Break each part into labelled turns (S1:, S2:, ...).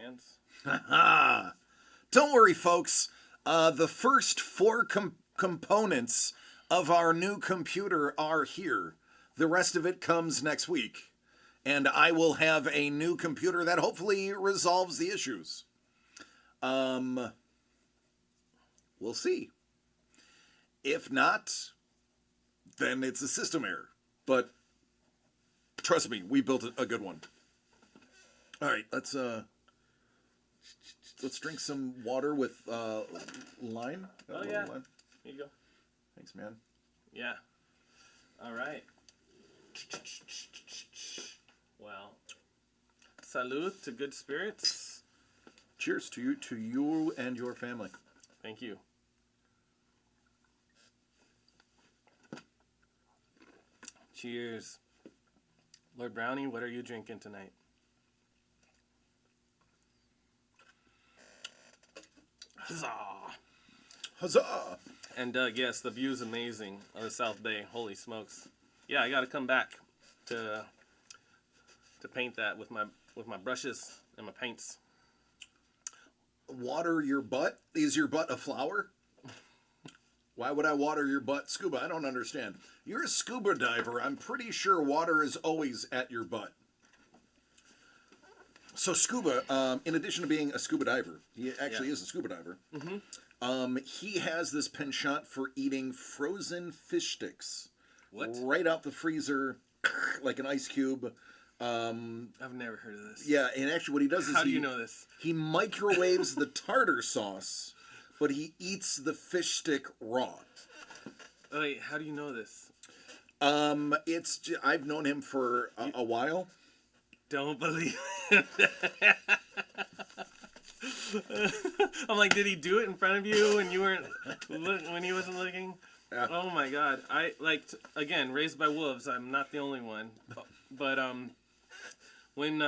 S1: fans.
S2: Don't worry, folks. The first four components of our new computer are here. The rest of it comes next week. And I will have a new computer that hopefully resolves the issues. We'll see. If not, then it's a system error. But trust me, we built a good one. All right, let's drink some water with lime.
S1: Oh yeah, lime. Here you go.
S2: Thanks, man.
S1: Yeah. All right. Well, salud to good spirits.
S2: Cheers to you and your family.
S1: Thank you. Cheers. Lord Brownie, what are you drinking tonight? Huzzah!
S2: Huzzah!
S1: And yes, the view's amazing of the South Bay. Holy smokes! Yeah, I got to come back to paint that with my brushes and my paints.
S2: Water your butt? Is your butt a flower? Why would I water your butt? Scuba, I don't understand. You're a scuba diver. I'm pretty sure water is always at your butt. So scuba, in addition to being a scuba diver, he actually is a scuba diver. Mm-hmm. He has this penchant for eating frozen fish sticks.
S1: What?
S2: Right out the freezer, like an ice cube.
S1: I've never heard of this.
S2: Yeah, and actually what he does is
S1: How do you know this?
S2: He microwaves the tartar sauce, but he eats the fish stick raw.
S1: Oh, wait, how do you know this?
S2: I've known him for a while.
S1: Don't believe it. I'm like, did he do it in front of you when you weren't when he wasn't looking?
S2: Yeah.
S1: Oh my God! I again raised by wolves. I'm not the only one, but when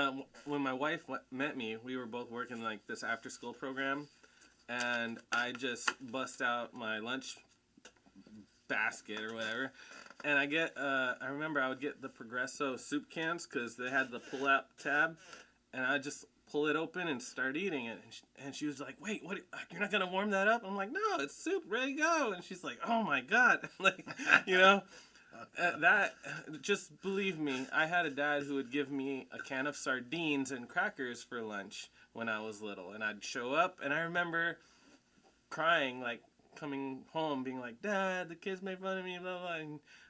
S1: my wife met me, we were both working like this after school program, and I just bust out my lunch basket or whatever. And I remember I would get the Progresso soup cans because they had the pull-out tab, and I'd just pull it open and start eating it. And she was like, wait, what? You're not going to warm that up? I'm like, no, it's soup, ready to go. And she's like, oh my God. Like, you know, that, just believe me, I had a dad who would give me a can of sardines and crackers for lunch when I was little. And I'd show up, and I remember crying, like, coming home being like, Dad, the kids made fun of me, blah, blah,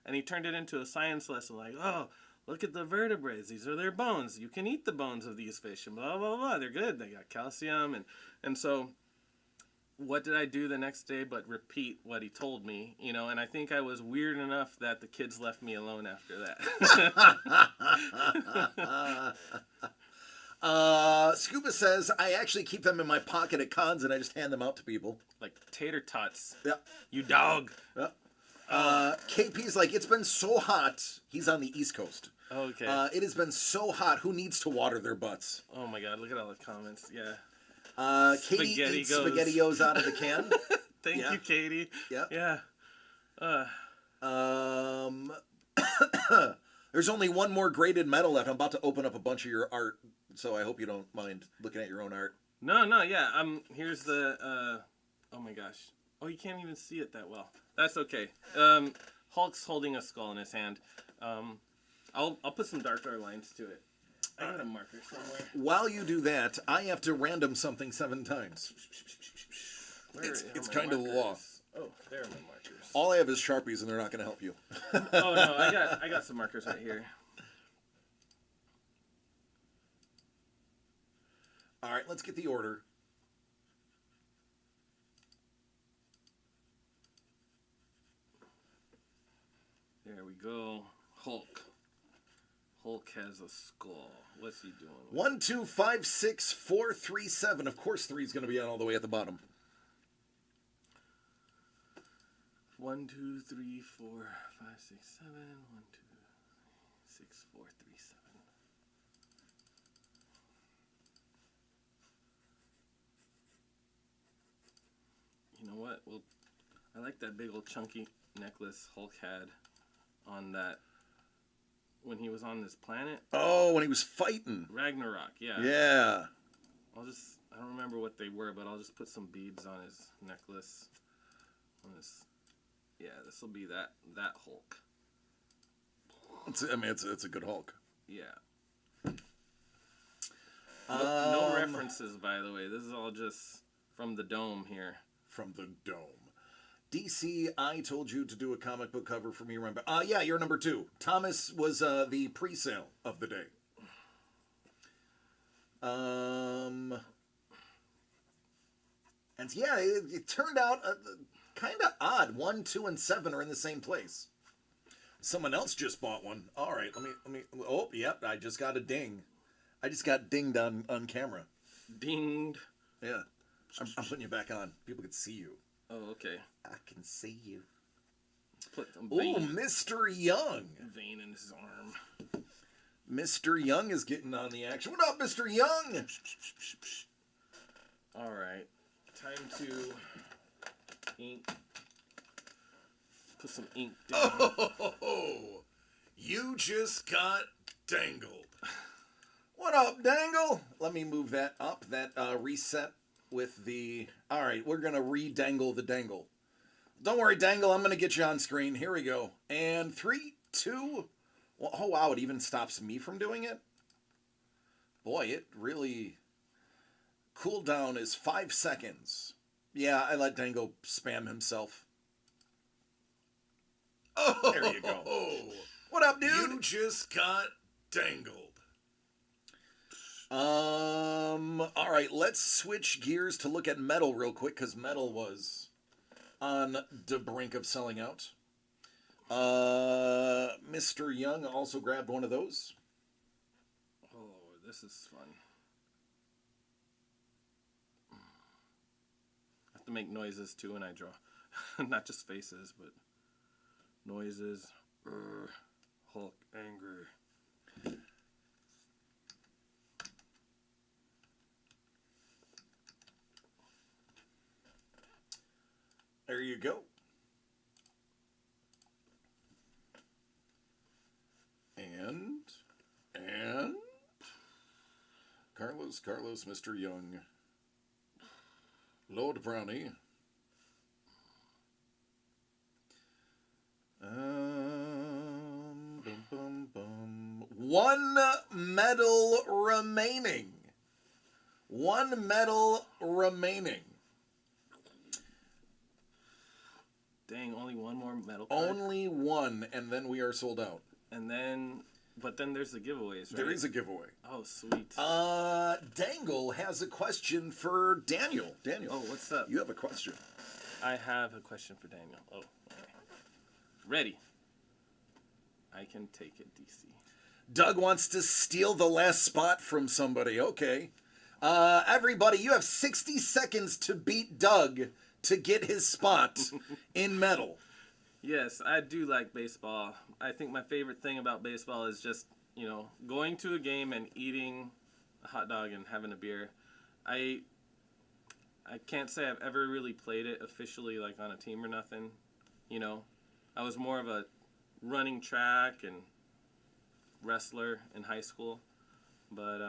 S1: and he turned it into a science lesson, like, oh, look at the vertebrae, these are their bones, you can eat the bones of these fish, and blah, blah, blah, they're good, they got calcium, and so what did I do the next day but repeat what he told me, you know, and I think I was weird enough that the kids left me alone after that.
S2: Scuba says, I actually keep them in my pocket at cons and I just hand them out to people.
S1: Like tater tots.
S2: Yeah.
S1: You dog.
S2: Yeah. KP's like, it's been so hot. He's on the East Coast.
S1: Okay.
S2: It has been so hot. Who needs to water their butts?
S1: Oh my God, look at all the comments. Yeah.
S2: Katie eats SpaghettiOs out of the can.
S1: Thank you, Katie.
S2: Yeah.
S1: Yeah.
S2: There's only one more graded metal left. I'm about to open up a bunch of your art, so I hope you don't mind looking at your own art.
S1: No, yeah. Here's the. Oh my gosh. Oh, you can't even see it that well. That's okay. Hulk's holding a skull in his hand. I'll put some darker lines to it. I got a marker somewhere.
S2: While you do that, I have to random something 7 times. It's kind of the law.
S1: Oh, there are my markers.
S2: All I have is Sharpies, and they're not going to help you.
S1: Oh no, I got some markers right here.
S2: All right, let's get the order.
S1: There we go. Hulk. Hulk has a skull. What's he doing?
S2: 1, 2, 5, 6, 4, 3, 7. Of course, 3 is going to be on all the way at the bottom.
S1: 1, 2, 3, 4, 5, 6, 7. 1, 2, 6, 4, 3, 7. You know what? Well, I like that big old chunky necklace Hulk had on that when he was on this planet.
S2: Oh, when he was fighting.
S1: Ragnarok, yeah.
S2: Yeah.
S1: I don't remember what they were, but I'll just put some beads on his necklace. This will be that Hulk.
S2: It's a good Hulk.
S1: Yeah. No references, by the way. This is all just from the dome here.
S2: From the dome. DC, I told you to do a comic book cover for me. Remember? Yeah, you're number 2. Thomas was the pre-sale of the day. And yeah, it turned out kind of odd. 1, 2, and 7 are in the same place. Someone else just bought one. All right, let me. Oh, yep, I just got a ding. I just got dinged on camera.
S1: Dinged.
S2: Yeah, I'm putting you back on. People can see you.
S1: Oh, okay.
S2: I can see you.
S1: Put
S2: Oh, Mr. Young.
S1: Vein in his arm.
S2: Mr. Young is getting on the action. What up, Mr. Young?
S1: All right. Time to ink. Put some ink down.
S2: Oh, you just got dangled. What up, Dangle? Let me move that up. That reset with the... All right, we're going to re-dangle the dangle. Don't worry, Dangle. I'm going to get you on screen. Here we go. And 3, 2... Well, oh, wow, it even stops me from doing it? Boy, it really... Cooldown is 5 seconds. Yeah, I let Dangle spam himself. Oh, there you go. What up, dude? You just got dangled. All right, let's switch gears to look at Metal real quick, because Metal was on the brink of selling out. Mr. Young also grabbed one of those.
S1: Oh, this is fun. I have to make noises too when I draw. Not just faces, but noises. Hulk, anger.
S2: There you go. And Carlos, Mr. Young, Lord Brownie, One medal remaining. One medal remaining.
S1: Dang, only one more medal card?
S2: Only one, and then we are sold out.
S1: And then, but then there's the giveaways, right?
S2: There is a giveaway.
S1: Oh, sweet.
S2: Dangle has a question for Daniel. Daniel.
S1: Oh, what's up?
S2: You have a question.
S1: I have a question for Daniel. Oh, okay. Ready. I can take it, DC.
S2: Doug wants to steal the last spot from somebody. Okay. Everybody, you have 60 seconds to beat Doug to get his spot in medal.
S1: Yes, I do like baseball. I think my favorite thing about baseball is just, you know, going to a game and eating a hot dog and having a beer. I can't say I've ever really played it officially, like on a team or nothing. You know, I was more of a running track and wrestler in high school. But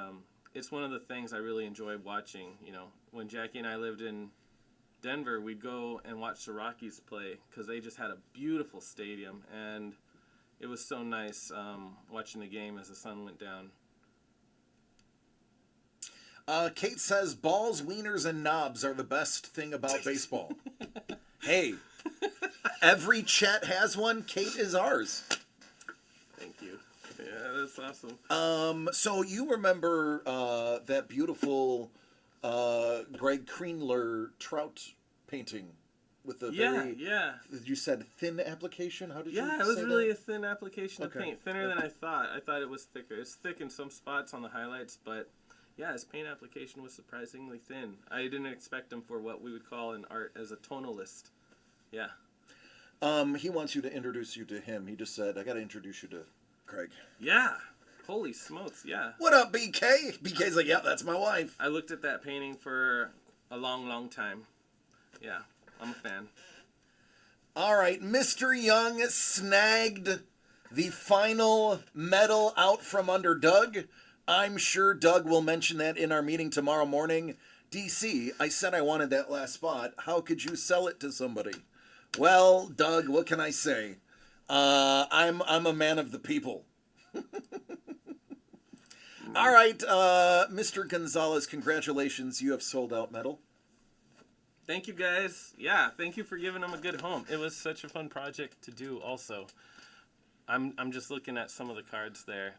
S1: it's one of the things I really enjoy watching. You know, when Jackie and I lived in Denver, we'd go and watch the Rockies play because they just had a beautiful stadium, and it was so nice watching the game as the sun went down.
S2: Kate says balls, wieners, and knobs are the best thing about baseball. Hey, every chat has one. Kate is ours.
S1: Thank you. Yeah, that's awesome.
S2: So you remember that beautiful Greg Kreenler trout painting with the very...
S1: Yeah.
S2: You said thin application? How did you say that?
S1: Yeah, it was really a thin application of
S2: Okay.
S1: paint. Thinner than I thought. I thought it was thicker. It's thick in some spots on the highlights, but yeah, his paint application was surprisingly thin. I didn't expect him for what we would call in art as a tonalist. Yeah.
S2: He wants you to introduce you to him. He just said, I got to introduce you to Craig.
S1: Yeah. Holy smokes, yeah.
S2: What up, BK? BK's like, yeah, that's my wife.
S1: I looked at that painting for a long, long time. Yeah, I'm a fan.
S2: All right, Mr. Young snagged the final medal out from under Doug. I'm sure Doug will mention that in our meeting tomorrow morning. DC, I said I wanted that last spot. How could you sell it to somebody? Well, Doug, what can I say? I'm a man of the people. All right, Mr. Gonzalez, congratulations. You have sold out metal.
S1: Thank you, guys. Yeah, thank you for giving them a good home. It was such a fun project to do. Also, I'm just looking at some of the cards there.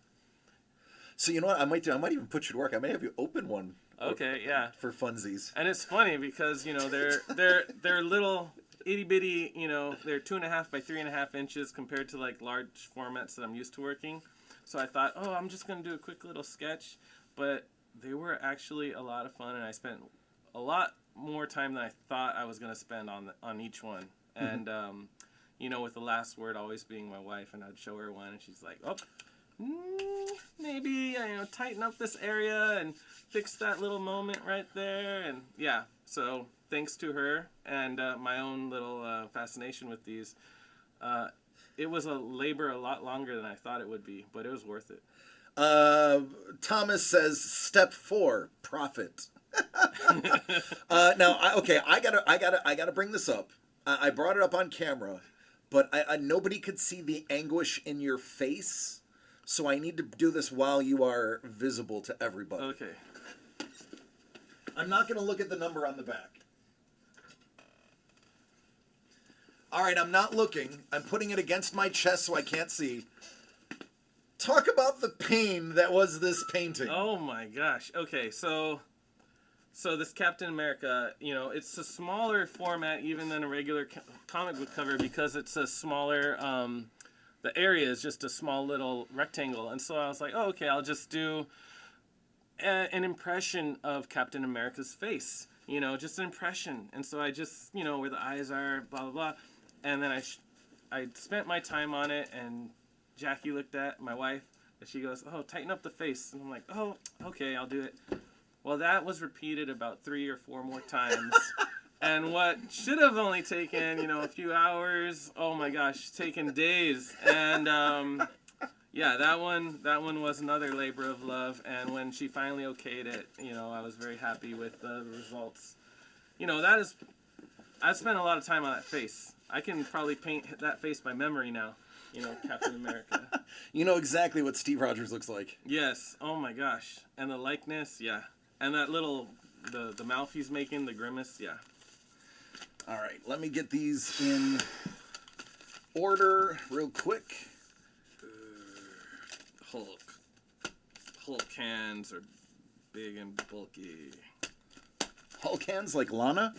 S2: So you know what I might do? I might even put you to work. I may have you open one.
S1: Okay, yeah.
S2: For funsies.
S1: And it's funny because they're little itty bitty. They're 2.5 by 3.5 inches compared to like large formats that I'm used to working. So I thought, I'm just gonna do a quick little sketch, but they were actually a lot of fun, and I spent a lot more time than I thought I was gonna spend on each one. And with the last word always being my wife, and I'd show her one, and she's like, maybe tighten up this area and fix that little moment right there. And yeah, so thanks to her and my own little fascination with these, it was a labor a lot longer than I thought it would be, but it was worth it.
S2: Thomas says step 4, profit. Now, I gotta bring this up. I brought it up on camera, but I nobody could see the anguish in your face, so I need to do this while you are visible to everybody.
S1: Okay.
S2: I'm not gonna look at the number on the back. All right, I'm not looking. I'm putting it against my chest so I can't see. Talk about the pain that was this painting.
S1: Oh my gosh. Okay, so this Captain America, it's a smaller format even than a regular comic book cover because it's a smaller, the area is just a small little rectangle. And so I was like, okay, I'll just do an impression of Captain America's face, just an impression. And so I just, where the eyes are, blah, blah, blah. And then I spent my time on it, and Jackie looked at my wife, and she goes, tighten up the face. And I'm like, okay, I'll do it. Well, that was repeated about 3 or 4 more times. And what should have only taken, a few hours, oh my gosh, taken days. And yeah, that one was another labor of love. And when she finally okayed it, I was very happy with the results. I've spent a lot of time on that face. I can probably paint that face by memory now, Captain America.
S2: You know exactly what Steve Rogers looks like.
S1: Yes. Oh my gosh. And the likeness, yeah. And that little, the mouth he's making, the grimace, yeah.
S2: All right, let me get these in order real quick.
S1: Hulk hands are big and bulky.
S2: Hulk hands like Lana?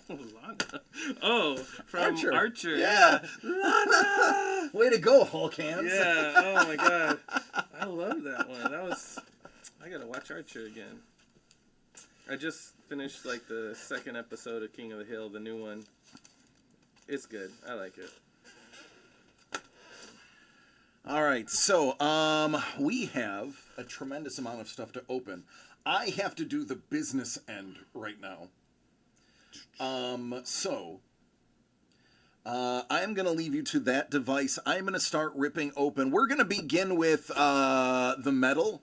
S1: Lana. Oh, from Archer.
S2: Yeah.
S1: Lana!
S2: Way to go, Hulk hands.
S1: Yeah, oh my god. I love that one. I gotta watch Archer again. I just finished like the 2nd episode of King of the Hill, the new one. It's good. I like it.
S2: All right, so we have a tremendous amount of stuff to open. I have to do the business end right now. So I'm going to leave you to that device. I'm going to start ripping open. We're going to begin with the metal.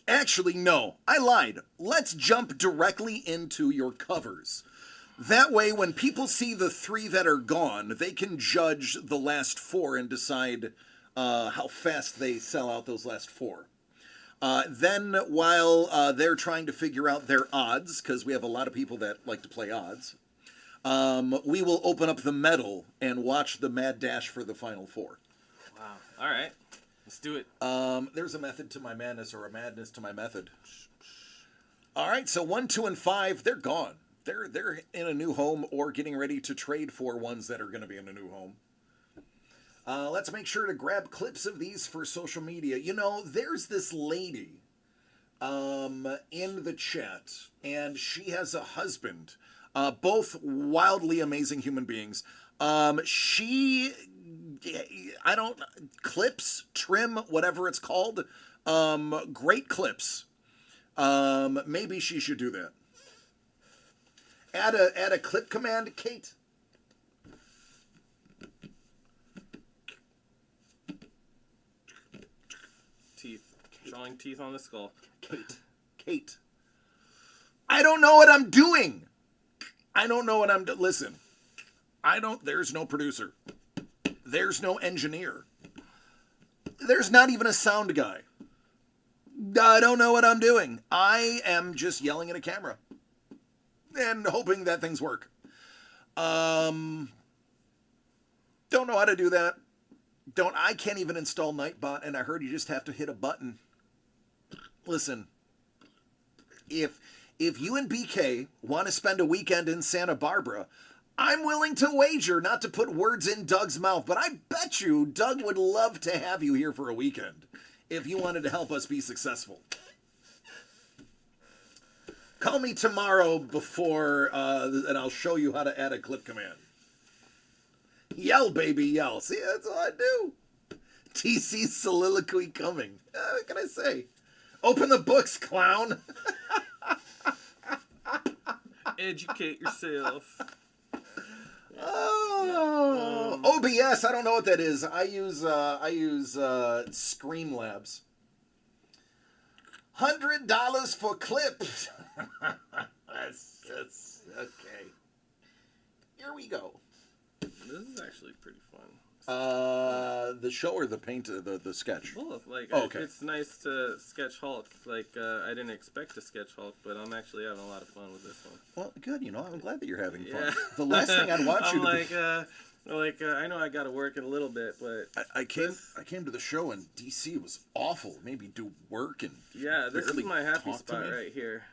S2: Actually, no, I lied. Let's jump directly into your covers. That way, when people see the 3 that are gone, they can judge the last 4 and decide how fast they sell out those last 4. Then, while they're trying to figure out their odds, because we have a lot of people that like to play odds, we will open up the metal and watch the mad dash for the final 4.
S1: Wow. All right. Let's do it.
S2: There's a method to my madness, or a madness to my method. All right, so 1, 2, and 5, they're gone. They're in a new home or getting ready to trade for ones that are going to be in a new home. Let's make sure to grab clips of these for social media. There's this lady in the chat, and she has a husband. Both wildly amazing human beings. Clips, trim, whatever it's called. Great clips. Maybe she should do that. Add a clip command, Kate.
S1: Drawing teeth on the skull.
S2: Kate. I don't know what I'm doing. I don't know what I'm doing. Listen, there's no producer. There's no engineer. There's not even a sound guy. I don't know what I'm doing. I am just yelling at a camera and hoping that things work. Don't know how to do that. I can't even install Nightbot, and I heard you just have to hit a button. Listen, if you and BK want to spend a weekend in Santa Barbara, I'm willing to wager not to put words in Doug's mouth, but I bet you Doug would love to have you here for a weekend if you wanted to help us be successful. Call me tomorrow before, and I'll show you how to add a clip command. Yell, baby, yell. See, that's all I do. TC's soliloquy coming. What can I say? Open the books, clown.
S1: Educate yourself.
S2: Oh, OBS. I don't know what that is. I use Streamlabs. $100 for clips. that's okay. Here we go.
S1: This is actually pretty fun.
S2: The show or the paint, the sketch?
S1: Both. Like,
S2: okay.
S1: It's nice to sketch Hulk. Like, I didn't expect to sketch Hulk, but I'm actually having a lot of fun with this one.
S2: Well, good. I'm glad that you're having fun.
S1: Yeah.
S2: The last thing I'd want you to
S1: I know I got to work it a little bit, but
S2: I came to the show and DC was awful. Made me do work and
S1: yeah, this is my happy
S2: talk to
S1: spot
S2: me.
S1: right here.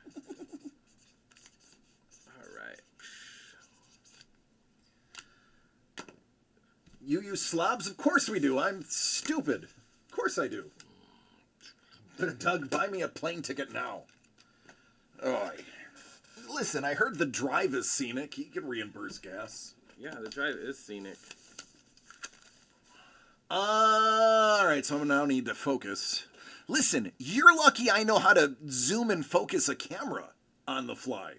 S1: All right.
S2: You use slobs? Of course we do. I'm stupid. Of course I do. Doug, buy me a plane ticket now. Oh, listen, I heard the drive is scenic. He can reimburse gas.
S1: Yeah, the drive is scenic.
S2: All right, so I now need to focus. Listen, you're lucky I know how to zoom and focus a camera on the fly.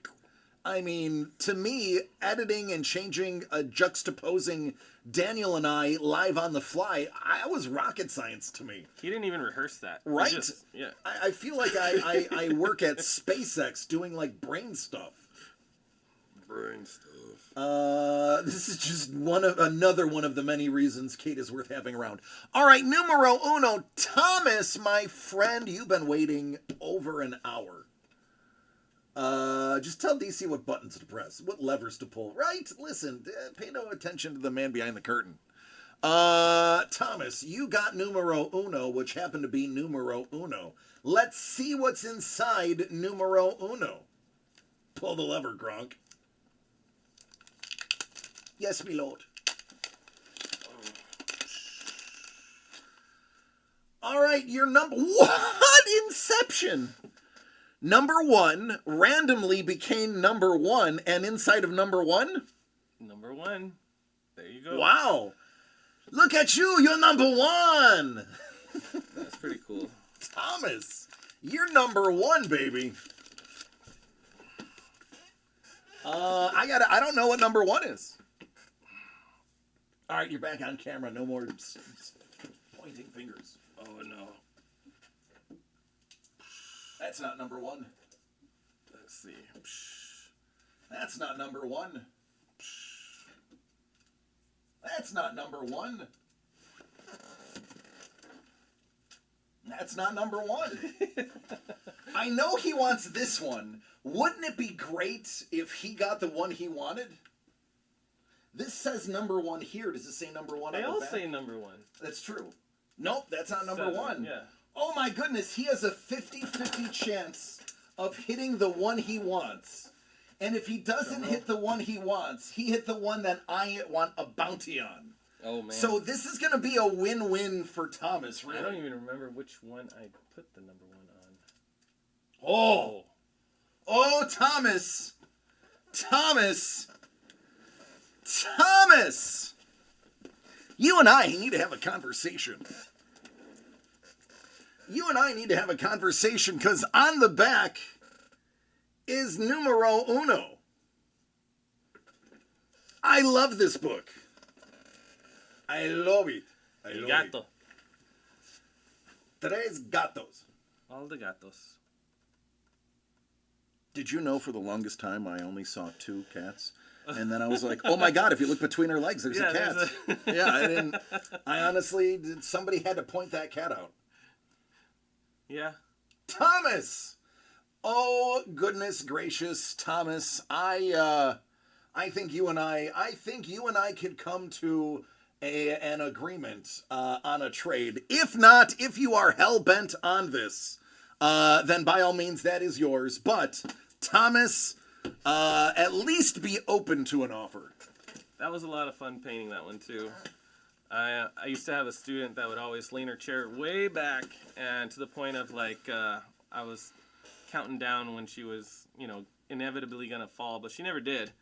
S2: I mean, to me, editing and changing, juxtaposing Daniel and I live on the fly, that was rocket science to me.
S1: He didn't even rehearse that.
S2: Right?
S1: Yeah.
S2: I feel like I work at SpaceX doing, like, brain stuff.
S1: Brain stuff.
S2: This is just another one of the many reasons Kate is worth having around. All right, numero uno. Thomas, my friend, you've been waiting over an hour. Just tell DC what buttons to press, what levers to pull, right? Listen, pay no attention to the man behind the curtain. Thomas, you got numero uno, which happened to be numero uno. Let's see what's inside numero uno. Pull the lever, Gronk. Yes, me lord. All right, your number... What? Inception! Number one randomly became number one, and inside of number one?
S1: Number one. There you go.
S2: Wow. Look at you, you're number one.
S1: That's pretty cool.
S2: Thomas, you're number one, baby. I don't know what number one is. All right, you're back on camera. No more pointing fingers.
S1: Oh, no.
S2: That's not number one.
S1: Let's see.
S2: That's not number one. That's not number one. That's not number one. I know he wants this one. Wouldn't it be great if he got the one he wanted? This says number one here. Does it say number one on the back?
S1: They all say number one.
S2: That's true. Nope, that's not number
S1: 7,
S2: one.
S1: Yeah.
S2: Oh my goodness, he has a 50-50 chance of hitting the one he wants. And if he doesn't hit the one he wants, he hit the one that I want a bounty on.
S1: Oh, man.
S2: So this is going to be a win-win for Thomas, really.
S1: I don't even remember which one I put the number one on.
S2: Oh. Oh, Thomas. Thomas. Thomas. You and I need to have a conversation. You and I need to have a conversation because on the back is numero uno. I love this book. I love it. I love it.
S1: Gato.
S2: Tres gatos.
S1: All the gatos.
S2: Did you know for the longest time I only saw 2 cats? And then I was like, oh my God, if you look between her legs, there's a cat. Yeah, I didn't. I honestly, somebody had to point that cat out.
S1: Yeah.
S2: Thomas! Oh, goodness gracious, Thomas. I think you and I could come to an agreement on a trade. If not, if you are hell-bent on this, then by all means, that is yours. But, Thomas, at least be open to an offer.
S1: That was a lot of fun painting that one, too. I used to have a student that would always lean her chair way back, and to the point of, like, I was counting down when she was, inevitably going to fall, but she never did.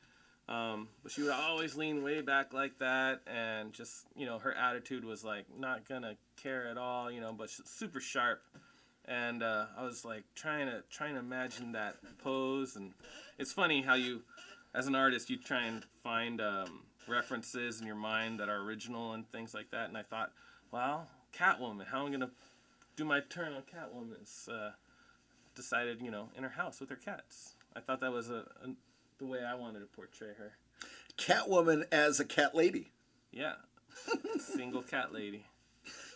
S1: But she would always lean way back like that, and just, her attitude was, like, not going to care at all, but super sharp. And I was, like, trying to imagine that pose, and it's funny how you, as an artist, you try and find references in your mind that are original and things like that, and I thought, well, Catwoman, how am I going to do my turn on Catwoman? It's decided, in her house with her cats. I thought that was the way I wanted to portray her.
S2: Catwoman as a cat lady.
S1: Yeah. Single cat lady.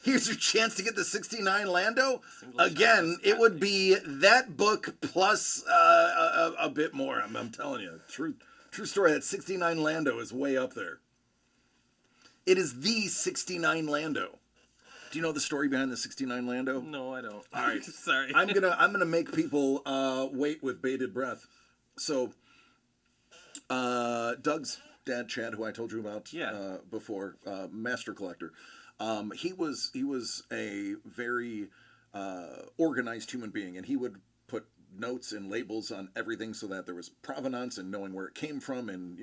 S2: Here's your chance to get the 69 Lando.
S1: Again,
S2: It would be that book plus a bit more. I'm telling you. True story. That 69 Lando is way up there. It is the 69 Lando. Do you know the story behind the 69 Lando?
S1: No, I don't.
S2: All right.
S1: Sorry.
S2: I'm gonna make people wait with bated breath. So, Doug's dad, Chad, who I told you about before, master collector. He was a very organized human being, and he would put notes and labels on everything so that there was provenance and knowing where it came from, and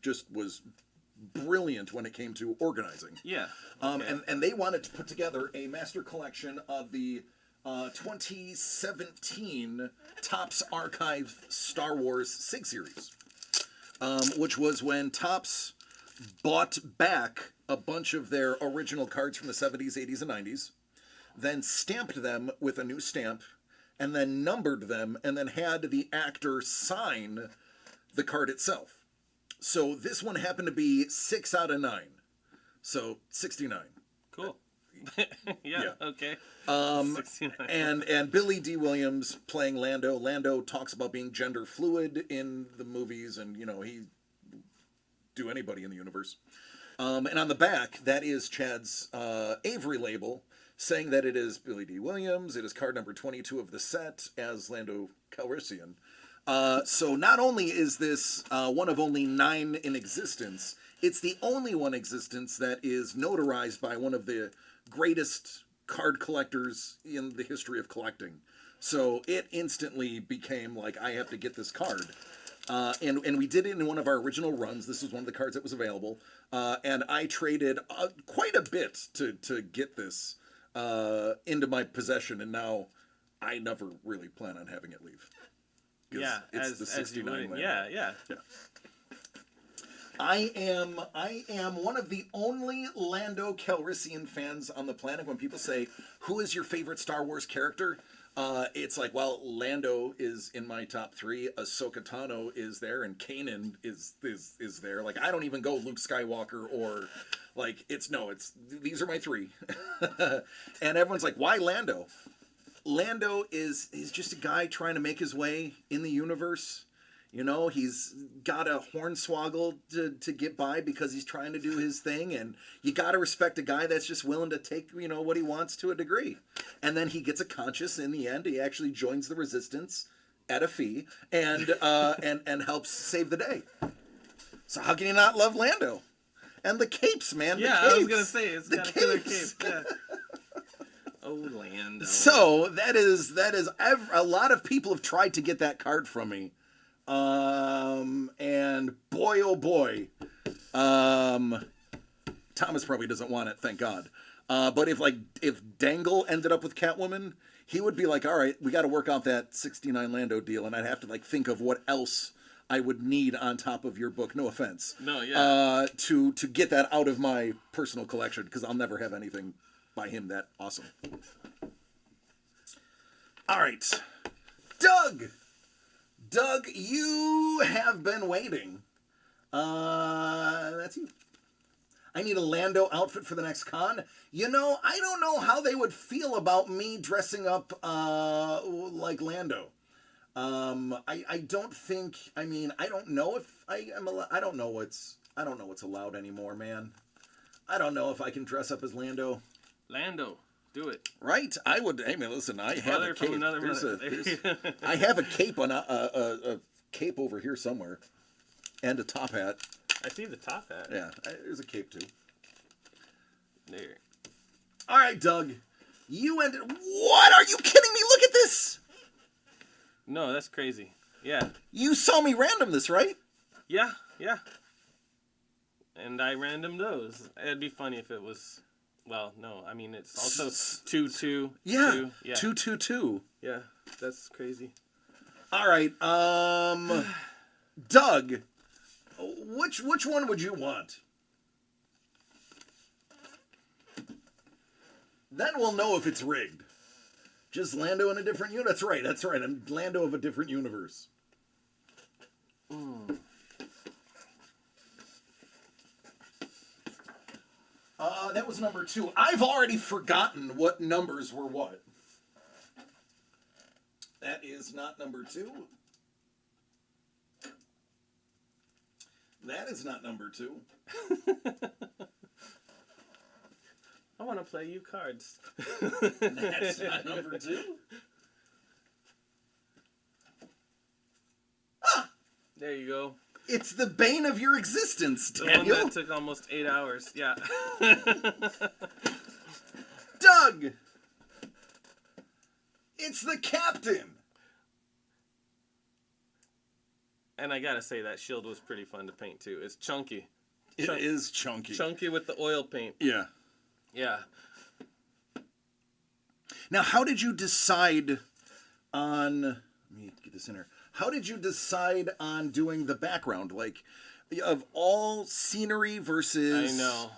S2: just was brilliant when it came to organizing.
S1: Yeah. Okay.
S2: And they wanted to put together a master collection of the 2017 Topps Archive Star Wars SIG series, which was when Topps bought back a bunch of their original cards from the 70s, 80s, and 90s, then stamped them with a new stamp, and then numbered them, and then had the actor sign the card itself. So this one happened to be 6 out of 9. So 69.
S1: Cool. Yeah, okay.
S2: 69. And Billy D. Williams playing Lando. Lando talks about being gender fluid in the movies, and he do anybody in the universe. And on the back, that is Chad's Avery label, saying that it is Billy D. Williams. It is card number 22 of the set as Lando Calrissian. So not only is this one of only 9 in existence, it's the only one in existence that is notarized by one of the greatest card collectors in the history of collecting. So it instantly became like, I have to get this card. And we did it in one of our original runs. This was one of the cards that was available. And I traded quite a bit to get this into my possession. And now I never really plan on having it leave.
S1: Yeah,
S2: it's the 69 Lando.
S1: Yeah.
S2: I am one of the only Lando Calrissian fans on the planet. When people say, who is your favorite Star Wars character? It's like, well, Lando is in my top 3. Ahsoka Tano is there, and Kanan is there. Like, I don't even go Luke Skywalker or like these are my 3. And everyone's like, why Lando? Lando is just a guy trying to make his way in the universe. He's got a hornswoggle to get by because he's trying to do his thing, and you got to respect a guy that's just willing to take, what he wants to a degree. And then he gets a conscience in the end. He actually joins the resistance at a fee and helps save the day. So how can you not love Lando? And the capes, man.
S1: Yeah,
S2: the capes.
S1: I was going to say, it's got a killer cape. Yeah. Oh, Lando.
S2: So that is a lot of people have tried to get that card from me. And boy, oh boy, Thomas probably doesn't want it, thank God. But if Dangle ended up with Catwoman, he would be like, all right, we got to work out that 69 Lando deal, and I'd have to think of what else I would need on top of your book. No offense.
S1: No, yeah.
S2: To get that out of my personal collection, because I'll never have anything by him that awesome. All right. Doug! Doug, you have been waiting. That's you. I need a Lando outfit for the next con. You know, I don't know how they would feel about me dressing up like Lando. I don't think. I mean, I don't know if I am. I don't know what's allowed anymore, man. I don't know if I can dress up as Lando.
S1: Lando, do it.
S2: Right? I would. Hey, man, listen. I have a cape. I have a cape on a cape over here somewhere, and a top hat.
S1: I see the top hat.
S2: Yeah, there's a cape too.
S1: There.
S2: All right, Doug. You ended. What? Are you kidding me? Look at this.
S1: No, that's crazy. Yeah.
S2: You saw me random this, right?
S1: Yeah. And I random those. It'd be funny if it was. Well, no. I mean, it's also 2-2.
S2: Yeah. 2-2-2.
S1: Yeah, that's crazy.
S2: All right. Doug, which one would you want? Then we'll know if it's rigged. Just Lando in a different universe. That's right. I'm Lando of a different universe. That was number 2. I've already forgotten what numbers were what. That is not number 2. That is not number 2.
S1: I want to play you cards.
S2: That's not number 2. Ah!
S1: There you go.
S2: It's the bane of your existence,
S1: The
S2: Daniel.
S1: one that took almost 8 hours. Yeah.
S2: Doug! It's the captain.
S1: And I gotta say, that shield was pretty fun to paint too. It's chunky.
S2: It is chunky.
S1: Chunky with the oil paint.
S2: Yeah.
S1: Yeah.
S2: Now, how did you decide on... Let me get this in here. How did you decide on doing the background? Like, of all scenery versus...
S1: I know.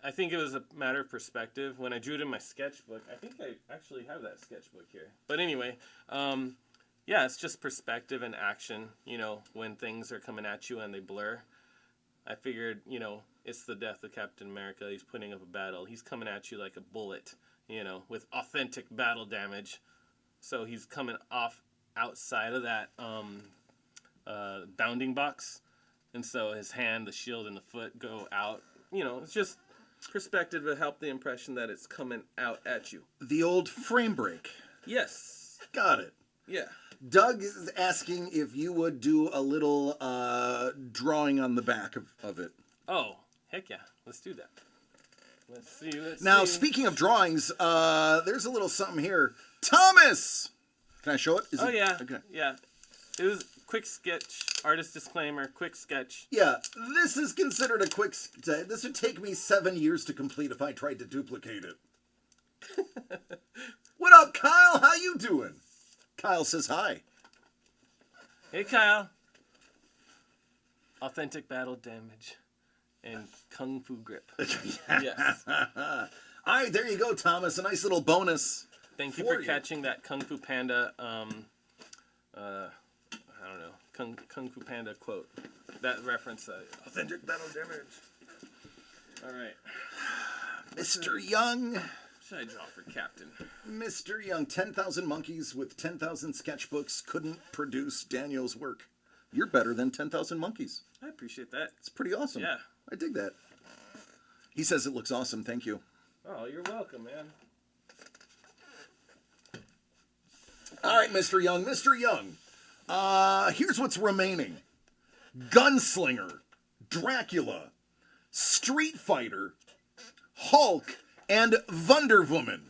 S2: I
S1: think it was a matter of perspective. When I drew it in my sketchbook, I think I actually have that sketchbook here. But anyway, yeah, it's just perspective and action, you know, when things are coming at you and they blur. I figured, you know, it's the death of Captain America. He's putting up a battle. He's coming at you like a bullet, you know, with authentic battle damage. So he's coming off outside of that bounding box. And so his hand, the shield, and the foot go out. You know, it's just perspective to help the impression that it's coming out at you.
S2: The old frame break.
S1: Yes.
S2: Got it.
S1: Yeah.
S2: Doug is asking if you would do a little drawing on the back of it.
S1: Oh, heck yeah. Let's do that. Let's see.
S2: Now, speaking of drawings, there's a little something here. Thomas! Can I show it?
S1: Yeah.
S2: Okay.
S1: Yeah. It was quick sketch. Artist disclaimer. Quick sketch.
S2: Yeah, this is considered a quick... This would take me 7 years to complete if I tried to duplicate it. What up, Kyle? How you doing? Kyle says hi.
S1: Hey, Kyle. Authentic battle damage and kung fu grip. Yes.
S2: All right, there you go, Thomas. A nice little bonus.
S1: Thank you for catching that Kung Fu Panda, I don't know, Kung Fu Panda quote. That reference, authentic battle damage. All right.
S2: Mr. Young.
S1: What should I draw for Captain?
S2: Mr. Young, 10,000 monkeys with 10,000 sketchbooks couldn't produce Daniel's work. You're better than 10,000 monkeys.
S1: I appreciate that.
S2: It's pretty awesome.
S1: Yeah.
S2: I dig that. He says it looks awesome. Thank you.
S1: Oh, you're welcome, man.
S2: All right, Mr. Young. Mr. Young, here's what's remaining. Gunslinger, Dracula, Street Fighter, Hulk, and Wonder Woman.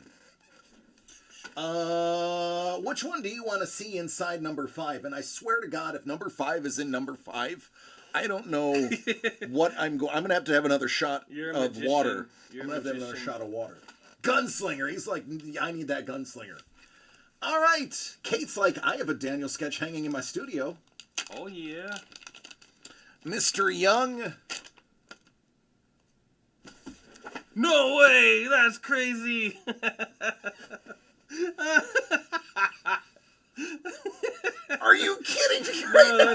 S2: Which one do you want to see inside number 5? And I swear to God, if number 5 is in number 5, I don't know what I'm going... I'm going to have another shot of water. I'm going to have another shot of water. Gunslinger. He's like, I need that gunslinger. All right. Kate's like, I have a Daniel sketch hanging in my studio.
S1: Oh, yeah.
S2: Mr. Young.
S1: No way! That's crazy!
S2: Are you kidding me
S1: No,
S2: right now?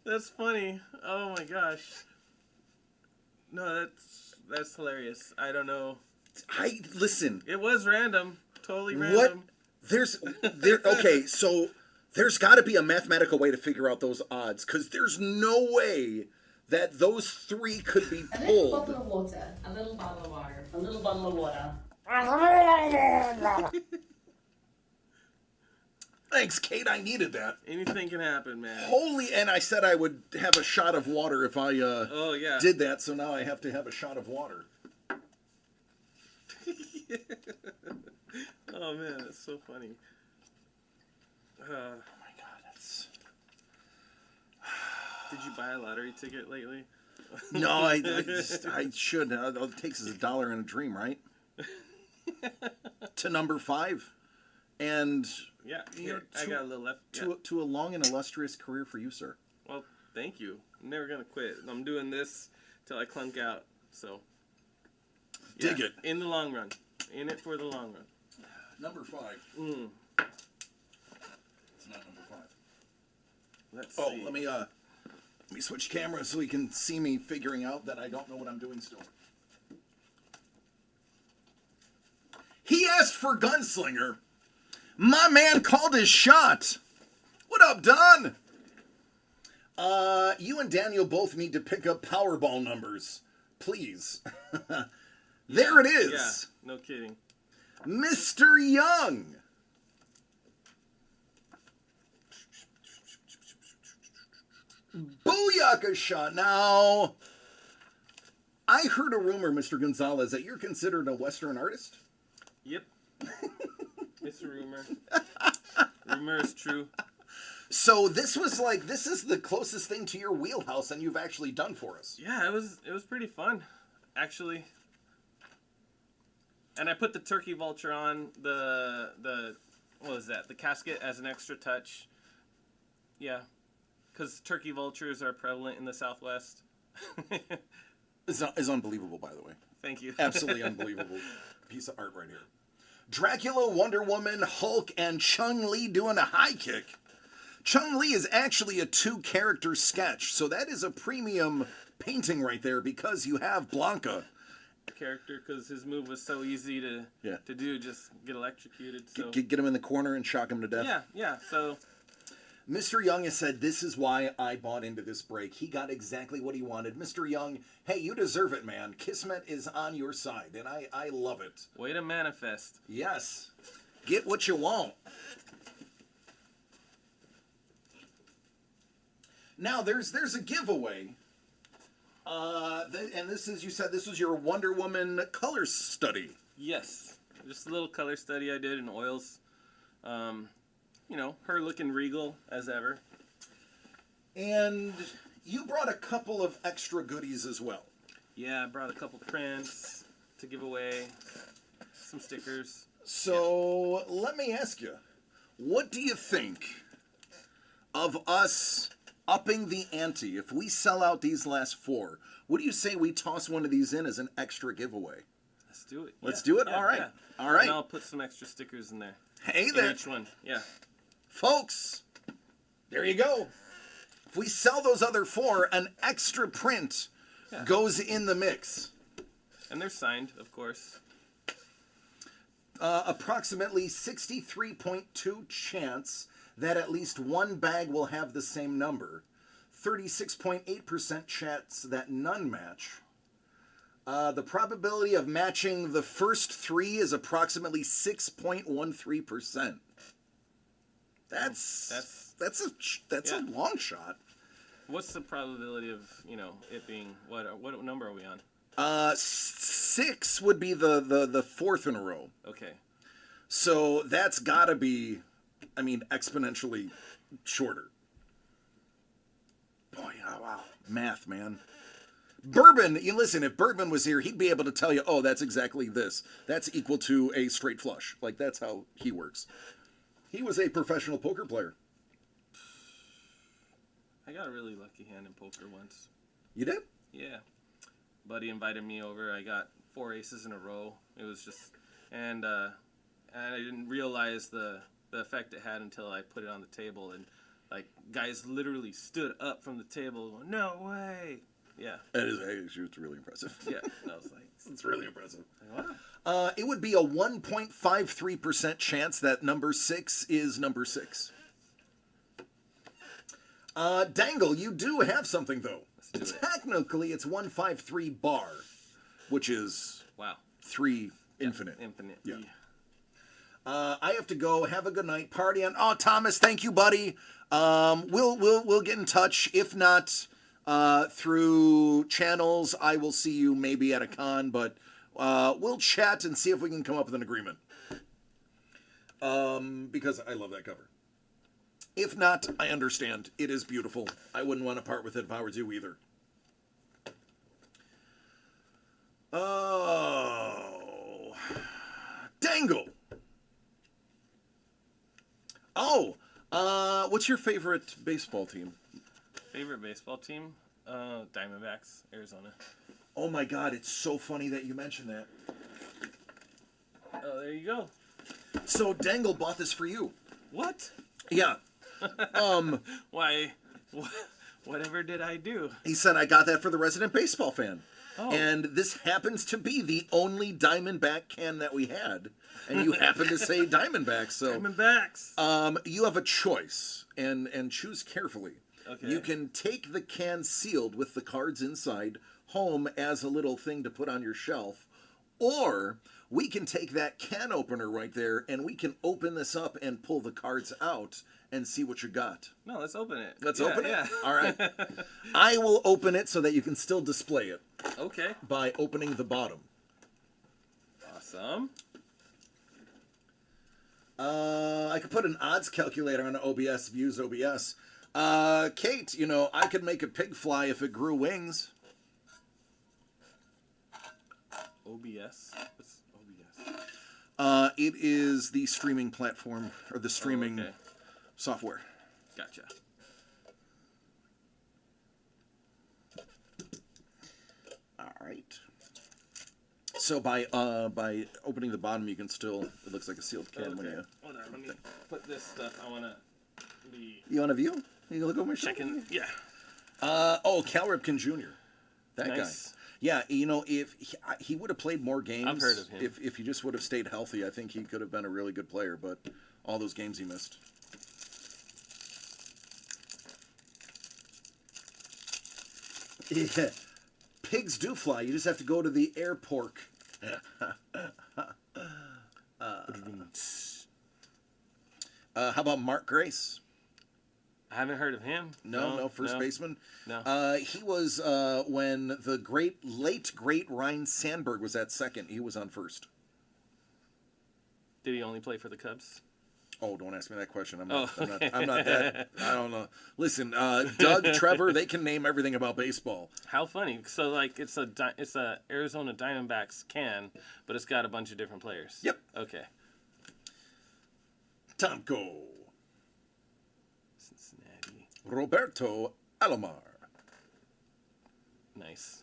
S1: that's funny. Oh my gosh. No, that's hilarious. I don't know.
S2: Listen.
S1: It was random. Totally
S2: What?
S1: random.
S2: Okay, so there's got to be a mathematical way to figure out those odds, because there's no way that those three could be
S3: A little
S2: pulled.
S3: bottle of water. A little bottle of water. A little bottle of water.
S2: Thanks, Kate. I needed that.
S1: Anything can happen, man.
S2: Holy, and I said I would have a shot of water if I
S1: Oh yeah.
S2: did that, so now I have to have a shot of water.
S1: Oh man, that's so funny.
S2: Oh my God, that's...
S1: Did you buy a lottery ticket lately?
S2: No, I should. All it takes is $1 and a dream, right? To number 5. And
S1: Yeah, here, I got a little left.
S2: to a long and illustrious career for you, sir.
S1: Well, thank you. I'm never gonna quit. I'm doing this till I clunk out. So
S2: Dig it.
S1: In the long run. In it for the long run.
S2: Number 5.
S1: Mm.
S2: It's not number 5.
S1: Let's
S2: Oh,
S1: see.
S2: let me switch cameras so you can see me figuring out that I don't know what I'm doing still. He asked for Gunslinger. My man called his shot. What up, Don? You and Daniel both need to pick up Powerball numbers. Please. There it is.
S1: Yeah, no kidding.
S2: Mr. Young. Booyaka shot. Now, I heard a rumor, Mr. Gonzalez, that you're considered a Western artist.
S1: Yep. It's a rumor. Rumor is true.
S2: So this is the closest thing to your wheelhouse that you've actually done for us.
S1: Yeah, it was pretty fun, actually. And I put the turkey vulture on the what was that? The casket as an extra touch. Yeah, because turkey vultures are prevalent in the Southwest.
S2: It's unbelievable, by the way.
S1: Thank you.
S2: Absolutely unbelievable piece of art right here. Dracula, Wonder Woman, Hulk, and Chung-Li doing a high kick. Chung-Li is actually a 2-character sketch, so that is a premium painting right there because you have Blanca.
S1: Character, because his move was so easy to do, just get electrocuted. So
S2: Get him in the corner and shock him to death.
S1: yeah. So
S2: Mr. Young has said, this is why I bought into this break. He got exactly what he wanted. Mr. Young, hey, you deserve it, man. Kismet is on your side, and I love it.
S1: way to manifest.
S2: Yes. Get what you want. Now, there's a giveaway. And this is, you said this was your Wonder Woman color study.
S1: Yes, just a little color study I did in oils. You know, her looking regal as ever.
S2: And you brought a couple of extra goodies as well.
S1: Yeah, I brought a couple prints to give away, some stickers.
S2: So let me ask you, what do you think of us upping the ante? If we sell out these last 4, what do you say we toss one of these in as an extra giveaway?
S1: Let's do it.
S2: Let's do it? All right.
S1: Yeah.
S2: All right.
S1: And I'll put some extra stickers in there.
S2: Hey
S1: In
S2: there.
S1: each one, yeah.
S2: Folks, there you go. If we sell those other 4, an extra print goes in the mix.
S1: And they're signed, of course.
S2: Approximately 63.2 chance that at least one bag will have the same number. 36.8% chance that none match. The probability of matching the first 3 is approximately 6.13%. That's a long shot.
S1: What's the probability of, it being, what number are we on?
S2: 6 would be the 4th in a row.
S1: Okay.
S2: So that's gotta be, exponentially shorter. Boy, oh, wow. Math, man. Bourbon, you listen, if Bourbon was here, he'd be able to tell you, oh, that's exactly this. That's equal to a straight flush. Like, that's how he works. He was a professional poker player.
S1: I got a really lucky hand in poker once.
S2: You did?
S1: Yeah. Buddy invited me over. I got 4 aces in a row. It was just, and and I didn't realize the effect it had until I put it on the table, and like guys literally stood up from the table, going, "No way!" Yeah,
S2: It's really impressive.
S1: yeah. And I was like,
S2: It's really impressive.
S1: "Wow."
S2: It would be a 1.53% chance that number 6 is number 6. Dangle, you do have something, though.
S1: Let's do it.
S2: Technically, it's 153 bar, which is
S1: Wow.
S2: 3 infinite.
S1: Infinite.
S2: Yeah. I have to go. Have a good night. Party on. Oh, Thomas, thank you, buddy. We'll get in touch. If not through channels, I will see you maybe at a con, but we'll chat and see if we can come up with an agreement. Because I love that cover. If not, I understand. It is beautiful. I wouldn't want to part with it if I were you either. Oh. Dangle. Oh. What's your favorite baseball team?
S1: Favorite baseball team? Diamondbacks, Arizona.
S2: Oh my God, it's so funny that you mentioned that.
S1: Oh, there you go.
S2: So Dangle bought this for you.
S1: What?
S2: Yeah.
S1: Why? Whatever did I do?
S2: He said, I got that for the resident baseball fan.
S1: Oh.
S2: And this happens to be the only Diamondback can that we had. And you happen to say Diamondbacks. So,
S1: Diamondbacks.
S2: you have a choice, and choose carefully.
S1: Okay.
S2: You can take the can sealed with the cards inside home as a little thing to put on your shelf, or we can take that can opener right there and we can open this up and pull the cards out and see what you got.
S1: No, let's open it.
S2: Let's open it?
S1: Yeah.
S2: All right. I will open it so that you can still display it
S1: Okay.
S2: by opening the bottom.
S1: Awesome.
S2: I could put an odds calculator on OBS, views OBS. Kate, I could make a pig fly if it grew wings.
S1: OBS? What's OBS?
S2: It is the streaming platform, or the streaming
S1: okay.
S2: software.
S1: Gotcha.
S2: All right. So by opening the bottom, you can still, it looks like a sealed can when you...
S1: Hold on, let me put this stuff. I want to be
S2: You want a view? You can look over my shoulder?
S1: checking. Yeah.
S2: Cal Ripken Jr. That
S1: Nice.
S2: guy. Yeah, if he would have played more games.
S1: I've heard of him.
S2: If he just would have stayed healthy, I think he could have been a really good player, but all those games he missed. Yeah. Pigs do fly. You just have to go to the airport. How about Mark Grace?
S1: I haven't heard of him.
S2: No, first baseman.
S1: No.
S2: He was when the late great Ryne Sandberg was at second. He was on first.
S1: Did he only play for the Cubs?
S2: Oh, don't ask me that question. I'm
S1: Oh,
S2: not.
S1: okay.
S2: I'm not that. I don't know. Listen, Doug, Trevor, they can name everything about baseball.
S1: How funny! So like it's a Arizona Diamondbacks can, but it's got a bunch of different players.
S2: Yep.
S1: Okay.
S2: Tomko,
S1: Cincinnati.
S2: Roberto Alomar.
S1: Nice.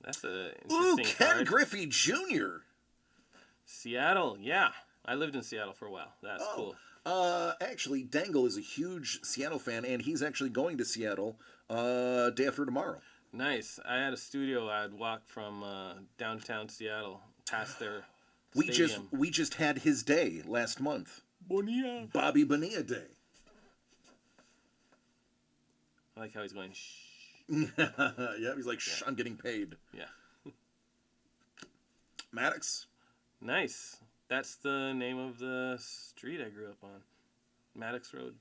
S1: That's a
S2: Ooh,
S1: interesting
S2: Ken
S1: card.
S2: Griffey Jr.
S1: Seattle, yeah. I lived in Seattle for a while. That's cool.
S2: Actually, Dangle is a huge Seattle fan, and he's actually going to Seattle day after tomorrow.
S1: Nice. I had a studio. I'd walk from downtown Seattle past their stadium.
S2: We just had his day last month.
S1: Bonilla.
S2: Bobby Bonilla Day.
S1: I like how he's going, shh.
S2: Yeah, he's like, shh, I'm getting paid.
S1: Yeah.
S2: Maddox.
S1: Nice. That's the name of the street I grew up on. Maddox Road.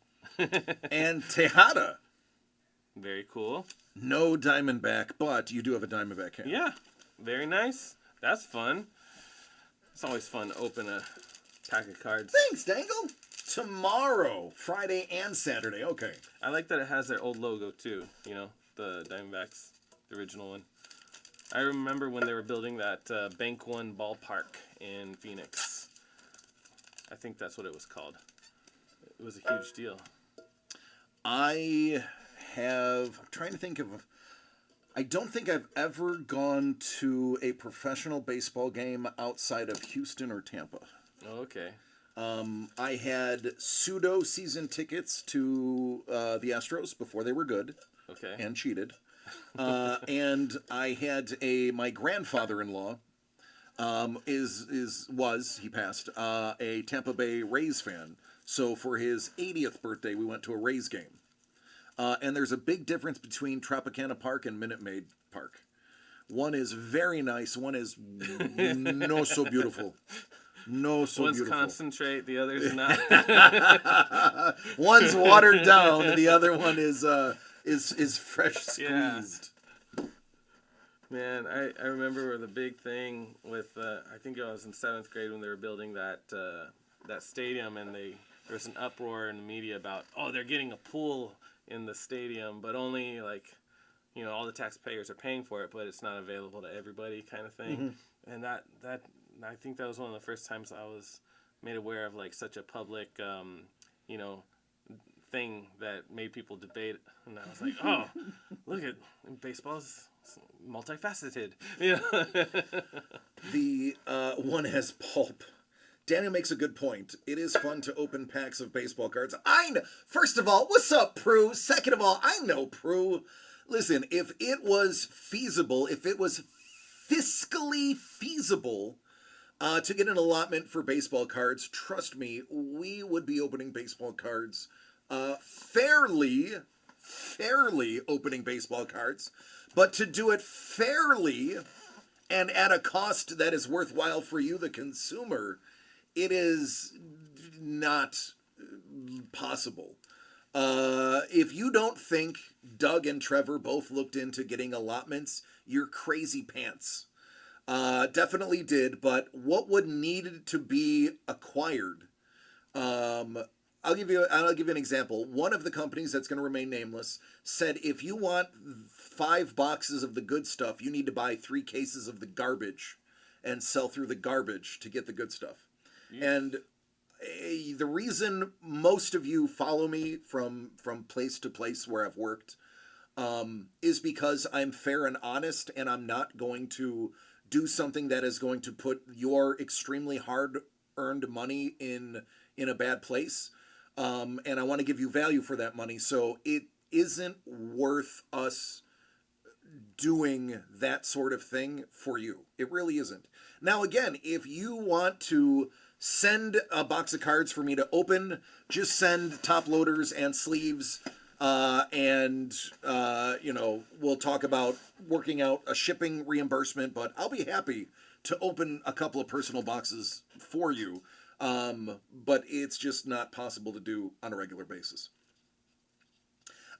S2: And Tejada.
S1: Very cool.
S2: No Diamondback, but you do have a Diamondback hand.
S1: Yeah. Very nice. That's fun. It's always fun to open a pack of cards.
S2: Thanks, Dangle. Tomorrow, Friday and Saturday. Okay.
S1: I like that it has their old logo too. You know, the Diamondbacks, the original one. I remember when they were building that Bank One ballpark in Phoenix. I think that's what it was called. It was a huge deal.
S2: I'm trying to think of, I don't think I've ever gone to a professional baseball game outside of Houston or Tampa.
S1: Oh, okay.
S2: I had pseudo season tickets to the Astros before they were good
S1: Okay.
S2: and cheated. And I had my grandfather-in-law he passed a Tampa Bay Rays fan. So for his 80th birthday, we went to a Rays game. And there's a big difference between Tropicana Park and Minute Maid Park. One is very nice. One is no so beautiful. No so
S1: One's
S2: beautiful.
S1: concentrate, the other's not.
S2: One's watered down. The other one is fresh squeezed.
S1: Man, I remember the big thing with I think I was in 7th grade when they were building that stadium, and there was an uproar in the media about, oh, they're getting a pool in the stadium, but only all the taxpayers are paying for it, but it's not available to everybody, kind of thing. Mm-hmm. And that I think that was one of the first times I was made aware of such a public thing that made people debate, and I was like, oh, look at baseball's multifaceted.
S2: The one has pulp. Daniel makes a good point. It is fun to open packs of baseball cards. I know. First of all, what's up, Prue? Second of all, I know Prue. Listen, if it was feasible, if it was fiscally feasible to get an allotment for baseball cards, trust me, we would be opening baseball cards fairly opening baseball cards. But to do it fairly and at a cost that is worthwhile for you, the consumer, it is not possible. If you don't think Doug and Trevor both looked into getting allotments, you're crazy pants. Definitely did, but what would need to be acquired? I'll give you an example. One of the companies that's going to remain nameless said if you want 5 boxes of the good stuff, you need to buy 3 cases of the garbage and sell through the garbage to get the good stuff. Yeah. And the reason most of you follow me from place to place where I've worked is because I'm fair and honest, and I'm not going to do something that is going to put your extremely hard-earned money in a bad place. And I want to give you value for that money. So it isn't worth us doing that sort of thing for you. It really isn't. Now, again, if you want to send a box of cards for me to open, just send top loaders and sleeves. And we'll talk about working out a shipping reimbursement, but I'll be happy to open a couple of personal boxes for you. But it's just not possible to do on a regular basis.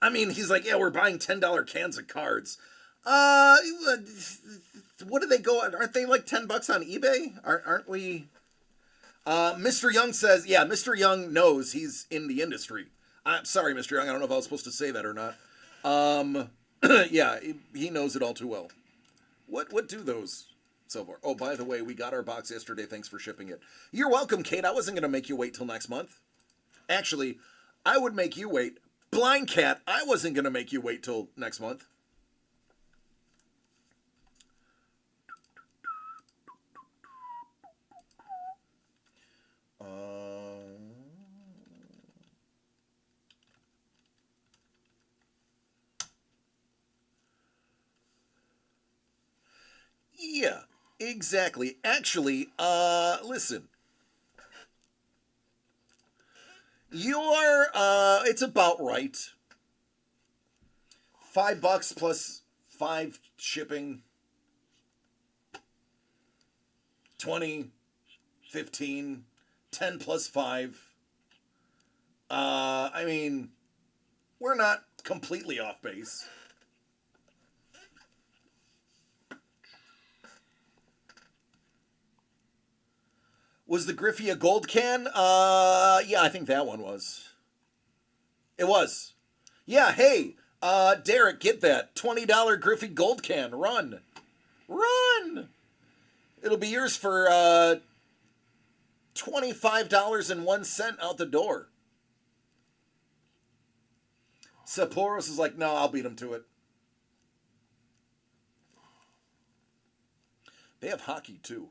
S2: I mean, he's like, yeah, we're buying $10 cans of cards. What do they go at? Aren't they like $10 on eBay? Aren't we? Mr. Young says, yeah, Mr. Young knows he's in the industry. I'm sorry, Mr. Young. I don't know if I was supposed to say that or not. Yeah, he knows it all too well. What do those so far? Oh, by the way, we got our box yesterday. Thanks for shipping it. You're welcome, Kate. I wasn't going to make you wait till next month. Actually, I would make you wait. Blind Cat, I wasn't going to make you wait till next month. Yeah, exactly. Actually, listen. It's about right. $5 plus 5 shipping. 20, 15, 10 plus 5. I mean, we're not completely off base. Was the Griffey a gold can? Yeah, I think that one was. It was. Yeah, hey, Derek, get that. $20 Griffey gold can. Run. Run! It'll be yours for $25.01 out the door. Sapporo's is like, no, I'll beat him to it. They have hockey, too.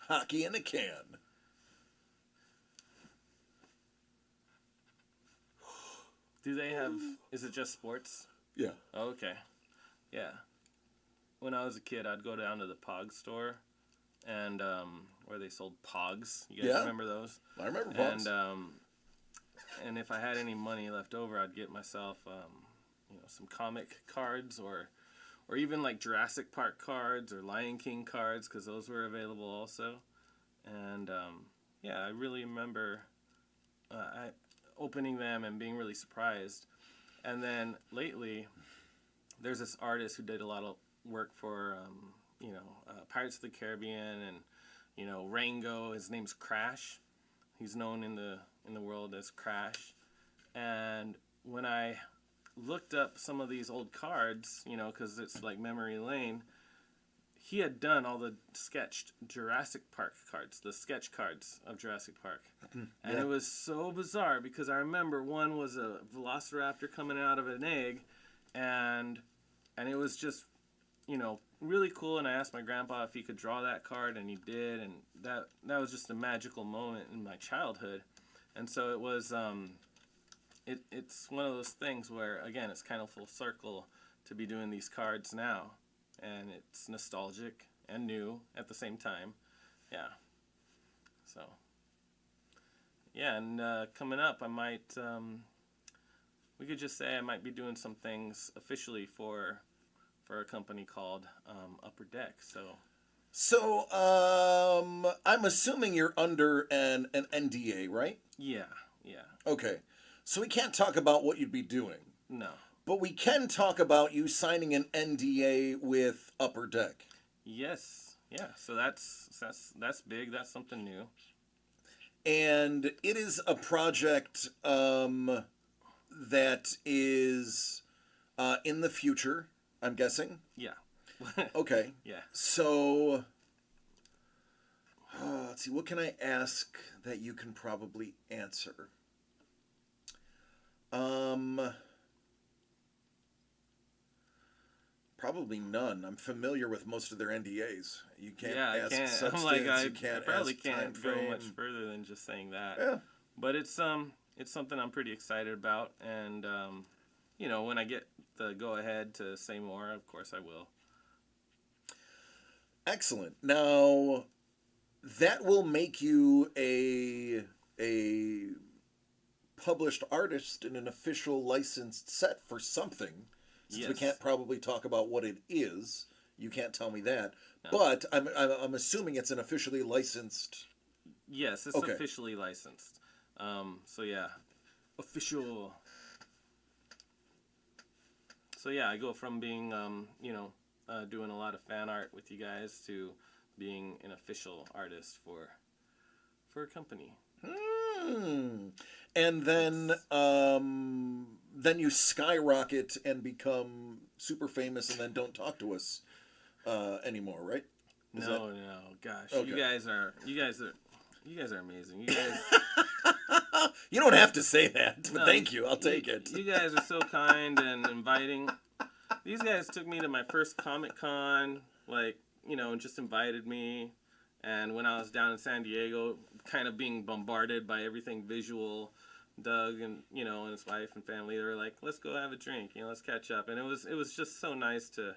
S2: Hockey in a can.
S1: Do they have? Is it just sports?
S2: Yeah.
S1: Oh, okay. Yeah. When I was a kid, I'd go down to the Pog store, and where they sold Pogs. You guys remember those?
S2: I remember Pogs.
S1: And if I had any money left over, I'd get myself, some comic cards or even like Jurassic Park cards or Lion King cards, because those were available also. And I really remember opening them and being really surprised. And then lately, there's this artist who did a lot of work for Pirates of the Caribbean and Rango. His name's Crash. He's known in the world as Crash. And when I looked up some of these old cards, because it's like memory lane, he had done all the sketched Jurassic Park cards, the sketch cards of Jurassic Park. And it was so bizarre because I remember one was a velociraptor coming out of an egg, and it was just, really cool. And I asked my grandpa if he could draw that card, and he did, and that was just a magical moment in my childhood. And so it was, it's one of those things where, again, it's kind of full circle to be doing these cards now. And it's nostalgic and new at the same time. Yeah. So. Yeah, and coming up, I might, we could just say I might be doing some things officially for a company called Upper Deck. So
S2: I'm assuming you're under an NDA, right?
S1: Yeah.
S2: Okay. So we can't talk about what you'd be doing.
S1: No.
S2: But we can talk about you signing an NDA with Upper Deck.
S1: Yes. Yeah. So that's big. That's something new.
S2: And it is a project that is in the future, I'm guessing.
S1: Yeah.
S2: Okay.
S1: Yeah.
S2: So let's see. What can I ask that you can probably answer? Probably none. I'm familiar with most of their NDAs. You can't ask substance.
S1: I
S2: can't
S1: probably
S2: ask
S1: can't
S2: time
S1: go much
S2: frame.
S1: further than just saying that.
S2: Yeah.
S1: But it's something I'm pretty excited about, and when I get the go ahead to say more, of course I will.
S2: Excellent. Now, that will make you a published artist in an official licensed set for something. Since we can't probably talk about what it is, you can't tell me that. No. But I'm assuming it's an officially licensed.
S1: Yes, it's officially licensed. So yeah, official. So yeah, I go from being doing a lot of fan art with you guys to being an official artist for a company.
S2: And then you skyrocket and become super famous, and then don't talk to us anymore, right?
S1: No, gosh,
S2: okay.
S1: You guys are amazing. You guys.
S2: You don't have to say that, but thank you. I'll take it.
S1: You guys are so kind and inviting. These guys took me to my first Comic-Con, just invited me. And when I was down in San Diego, kind of being bombarded by everything visual, Doug and his wife and family, they were like, "Let's go have a drink, let's catch up." And it was just so nice to,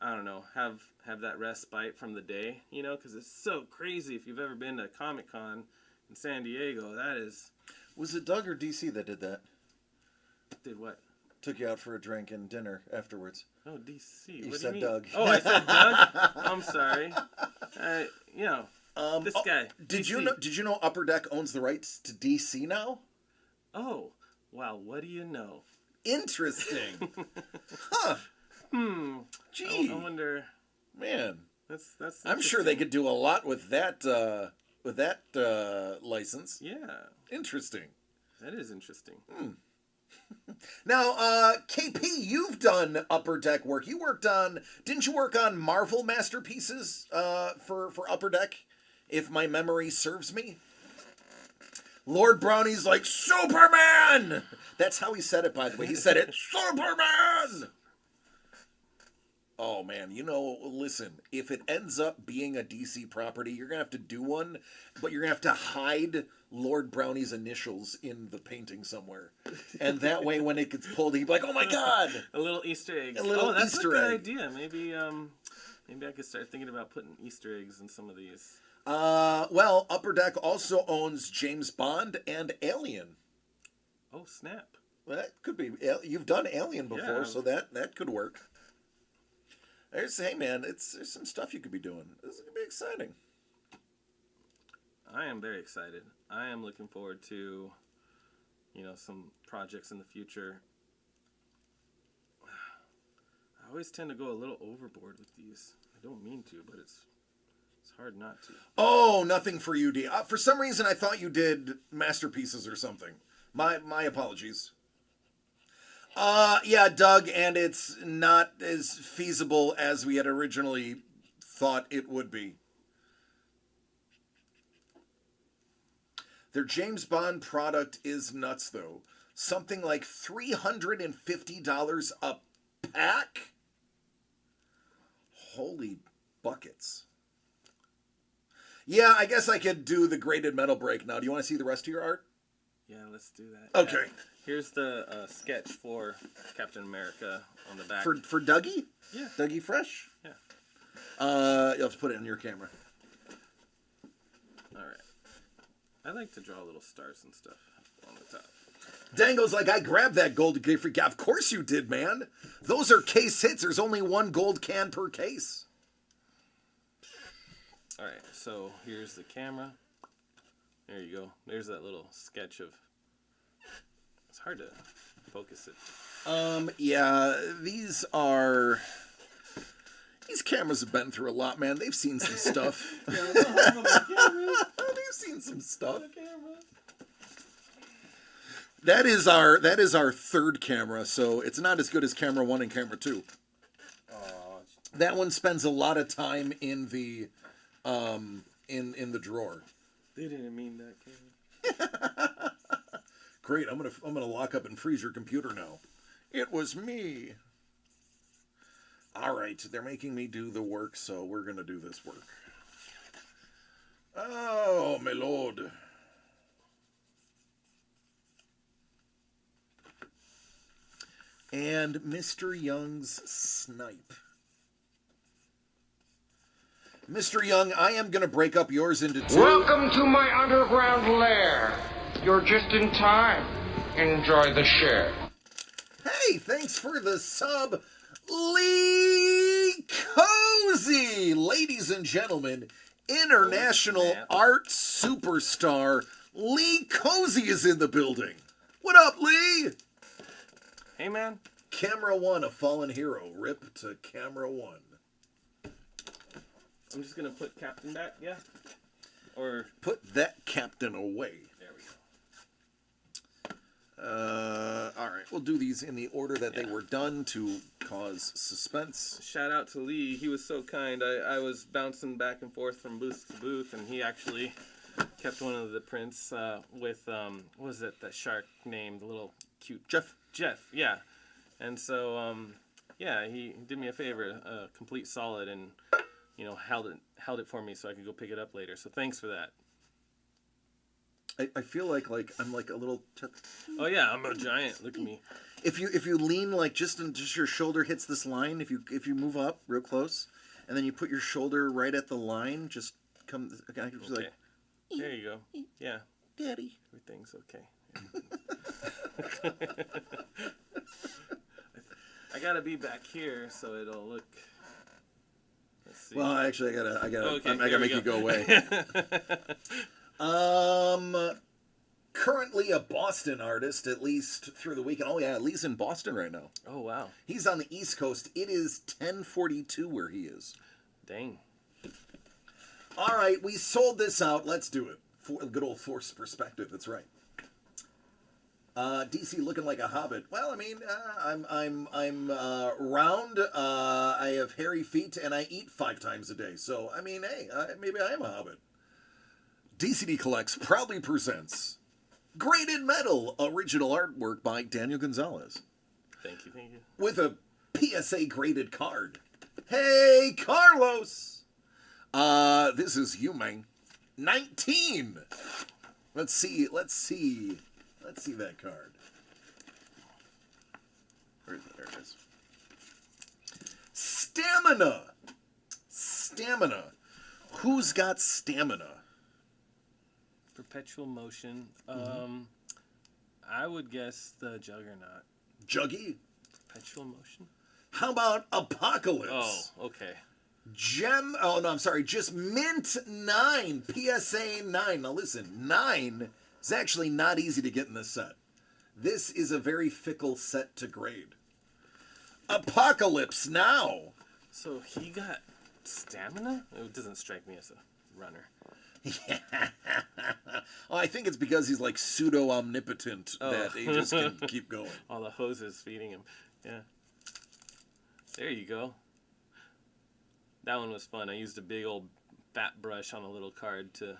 S1: I don't know, have that respite from the day, because it's so crazy. If you've ever been to Comic-Con in San Diego, that is.
S2: Was it Doug or DC that did that?
S1: Did what?
S2: Took you out for a drink and dinner afterwards.
S1: Oh, DC.
S2: You
S1: what
S2: said
S1: do you mean?
S2: Doug.
S1: Oh, I said Doug? I'm sorry. This guy.
S2: Did
S1: DC.
S2: you know Upper Deck owns the rights to DC now?
S1: Oh, wow. What do you know?
S2: Interesting. Huh. Gee.
S1: I wonder.
S2: Man.
S1: That's.
S2: I'm sure they could do a lot with that license.
S1: Yeah.
S2: Interesting.
S1: That is interesting.
S2: Now, KP, you've done Upper Deck work. Didn't you work on Marvel masterpieces for Upper Deck, if my memory serves me? Lord Brownie's like, Superman! That's how he said it, by the way. He said it, Superman! Oh man, listen, if it ends up being a DC property, you're gonna have to do one, but you're gonna have to hide Lord Brownie's initials in the painting somewhere. And that way when it gets pulled, he'd be like, oh my god!
S1: A little Easter egg.
S2: A little
S1: that's
S2: Easter
S1: a good
S2: egg.
S1: idea. Maybe I could start thinking about putting Easter eggs in some of these.
S2: Well, Upper Deck also owns James Bond and Alien.
S1: Oh, snap.
S2: Well, that could be. You've done Alien before,
S1: Yeah.
S2: so that could work. Hey man, there's some stuff you could be doing. This is gonna be exciting.
S1: I am very excited. I am looking forward to, some projects in the future. I always tend to go a little overboard with these. I don't mean to, but it's hard not to.
S2: Oh, nothing for you, D. For some reason, I thought you did masterpieces or something. My apologies. Yeah, Doug, and it's not as feasible as we had originally thought it would be. Their James Bond product is nuts, though. Something like $350 a pack? Holy buckets. Yeah, I guess I could do the graded metal break now. Do you want to see the rest of your art?
S1: Yeah, let's do that.
S2: Okay.
S1: Yeah. Here's the sketch for Captain America on the back.
S2: For Dougie?
S1: Yeah.
S2: Dougie Fresh?
S1: Yeah.
S2: You'll have to put it on your camera.
S1: All right. I like to draw little stars and stuff on the top.
S2: Dango's like, I grabbed that gold gift. Yeah, of course you did, man. Those are case hits. There's only one gold can per case.
S1: All right, so here's the camera. There you go. There's that little sketch of... It's hard to focus it.
S2: Yeah, these cameras have been through a lot, man. They've seen some stuff. They've seen some stuff. That is our third camera, so it's not as good as camera 1 and camera 2. That one spends a lot of time in the in the drawer.
S1: They didn't mean that, camera.
S2: Great, I'm gonna lock up and freeze your computer now. It was me. All right, they're making me do the work, so we're gonna do this work. Oh, my lord. And Mr. Young's snipe. Mr. Young, I am going to break up yours into two.
S4: Welcome to my underground lair. You're just in time. Enjoy the share.
S2: Hey, thanks for the sub, Lee Cozy. Ladies and gentlemen, international art superstar Lee Cozy is in the building. What up, Lee?
S1: Hey, man.
S2: Camera 1, a fallen hero. Rip to Camera 1.
S1: I'm just going to put Captain back, yeah? Or...
S2: Put that captain away.
S1: There we go.
S2: All right, we'll do these in the order that they were done to cause suspense.
S1: Shout out to Lee. He was so kind. I was bouncing back and forth from booth to booth, and he actually kept one of the prints with, what was it, that shark name, the little cute...
S2: Jeff,
S1: yeah. And so, yeah, he did me a favor, a complete solid, and, held it for me so I could go pick it up later. So thanks for that.
S2: I feel like I'm like a little.
S1: Oh yeah, I'm a giant. Look at me.
S2: If you lean like just your shoulder hits this line. If you move up real close, and then you put your shoulder right at the line, just come. Okay. Like,
S1: there you go. Yeah.
S2: Daddy.
S1: Everything's okay. I gotta be back here so it'll look. Let's see.
S2: Well, actually, I gotta make you go away. Currently a Boston artist, at least through the weekend. Oh yeah, Lee's in Boston right now.
S1: Oh wow.
S2: He's on the East Coast. It is 10:42 where he is.
S1: Dang.
S2: All right, we sold this out. Let's do it. For good old force perspective. That's right. DC looking like a hobbit. Well, I mean, I'm round. I have hairy feet, and I eat 5 times a day. So, I mean, hey, maybe I am a hobbit. DCD Collects proudly presents Graded Metal, original artwork by Daniel Gonzalez.
S1: Thank you.
S2: With a PSA graded card. Hey, Carlos. This is you, man. 19. Let's see that card. Where is it? There it is. Stamina. Who's got stamina?
S1: Perpetual motion. I would guess the Juggernaut.
S2: Juggy?
S1: Perpetual motion?
S2: How about Apocalypse?
S1: Oh, okay.
S2: Just Mint 9, PSA 9. Now listen, 9 is actually not easy to get in this set. This is a very fickle set to grade. Apocalypse Now.
S1: So he got stamina? It doesn't strike me as a runner.
S2: Oh, I think it's because he's like pseudo-omnipotent that he just can keep going.
S1: All the hoses feeding him. Yeah. There you go. That one was fun. I used a big old fat brush on a little card to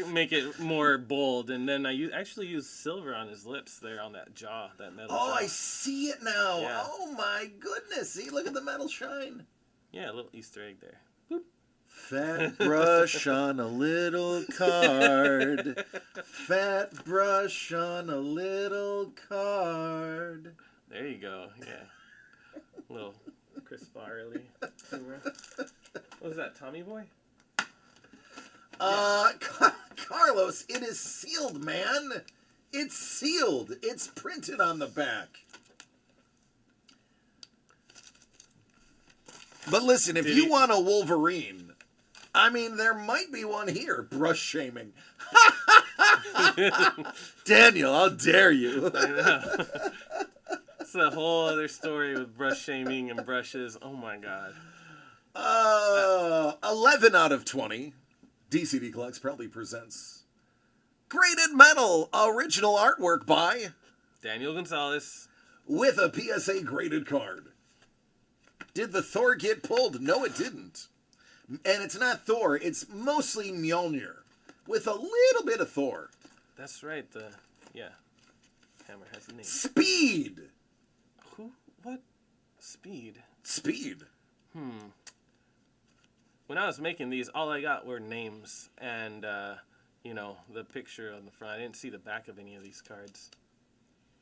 S1: make it more bold, and then I actually used silver on his lips there on that jaw, that metal jaw.
S2: I see it now.
S1: Yeah.
S2: Oh my goodness. See, look at the metal shine.
S1: Yeah, a little Easter egg there. Boop.
S2: Fat brush on a little card. Fat brush on a little card.
S1: There you go. Yeah. Little Chris Farley. What was that, Tommy Boy?
S2: Carlos, it is sealed, man. It's sealed. It's printed on the back. But listen, if you want a Wolverine, I mean, there might be one here. Brush shaming. Daniel, how dare you?
S1: I know. It's a whole other story with brush shaming and brushes. Oh my god.
S2: 11 out of 20. DCD Collects proudly presents Graded Metal, original artwork by
S1: Daniel Gonzalez.
S2: with a PSA graded card. Did the Thor get pulled? No, it didn't. And it's not Thor, it's mostly Mjolnir, with a little bit of Thor.
S1: That's right, Hammer has a name.
S2: Speed!
S1: Who? What? Speed?
S2: Speed.
S1: When I was making these, all I got were names and, the picture on the front. I didn't see the back of any of these cards.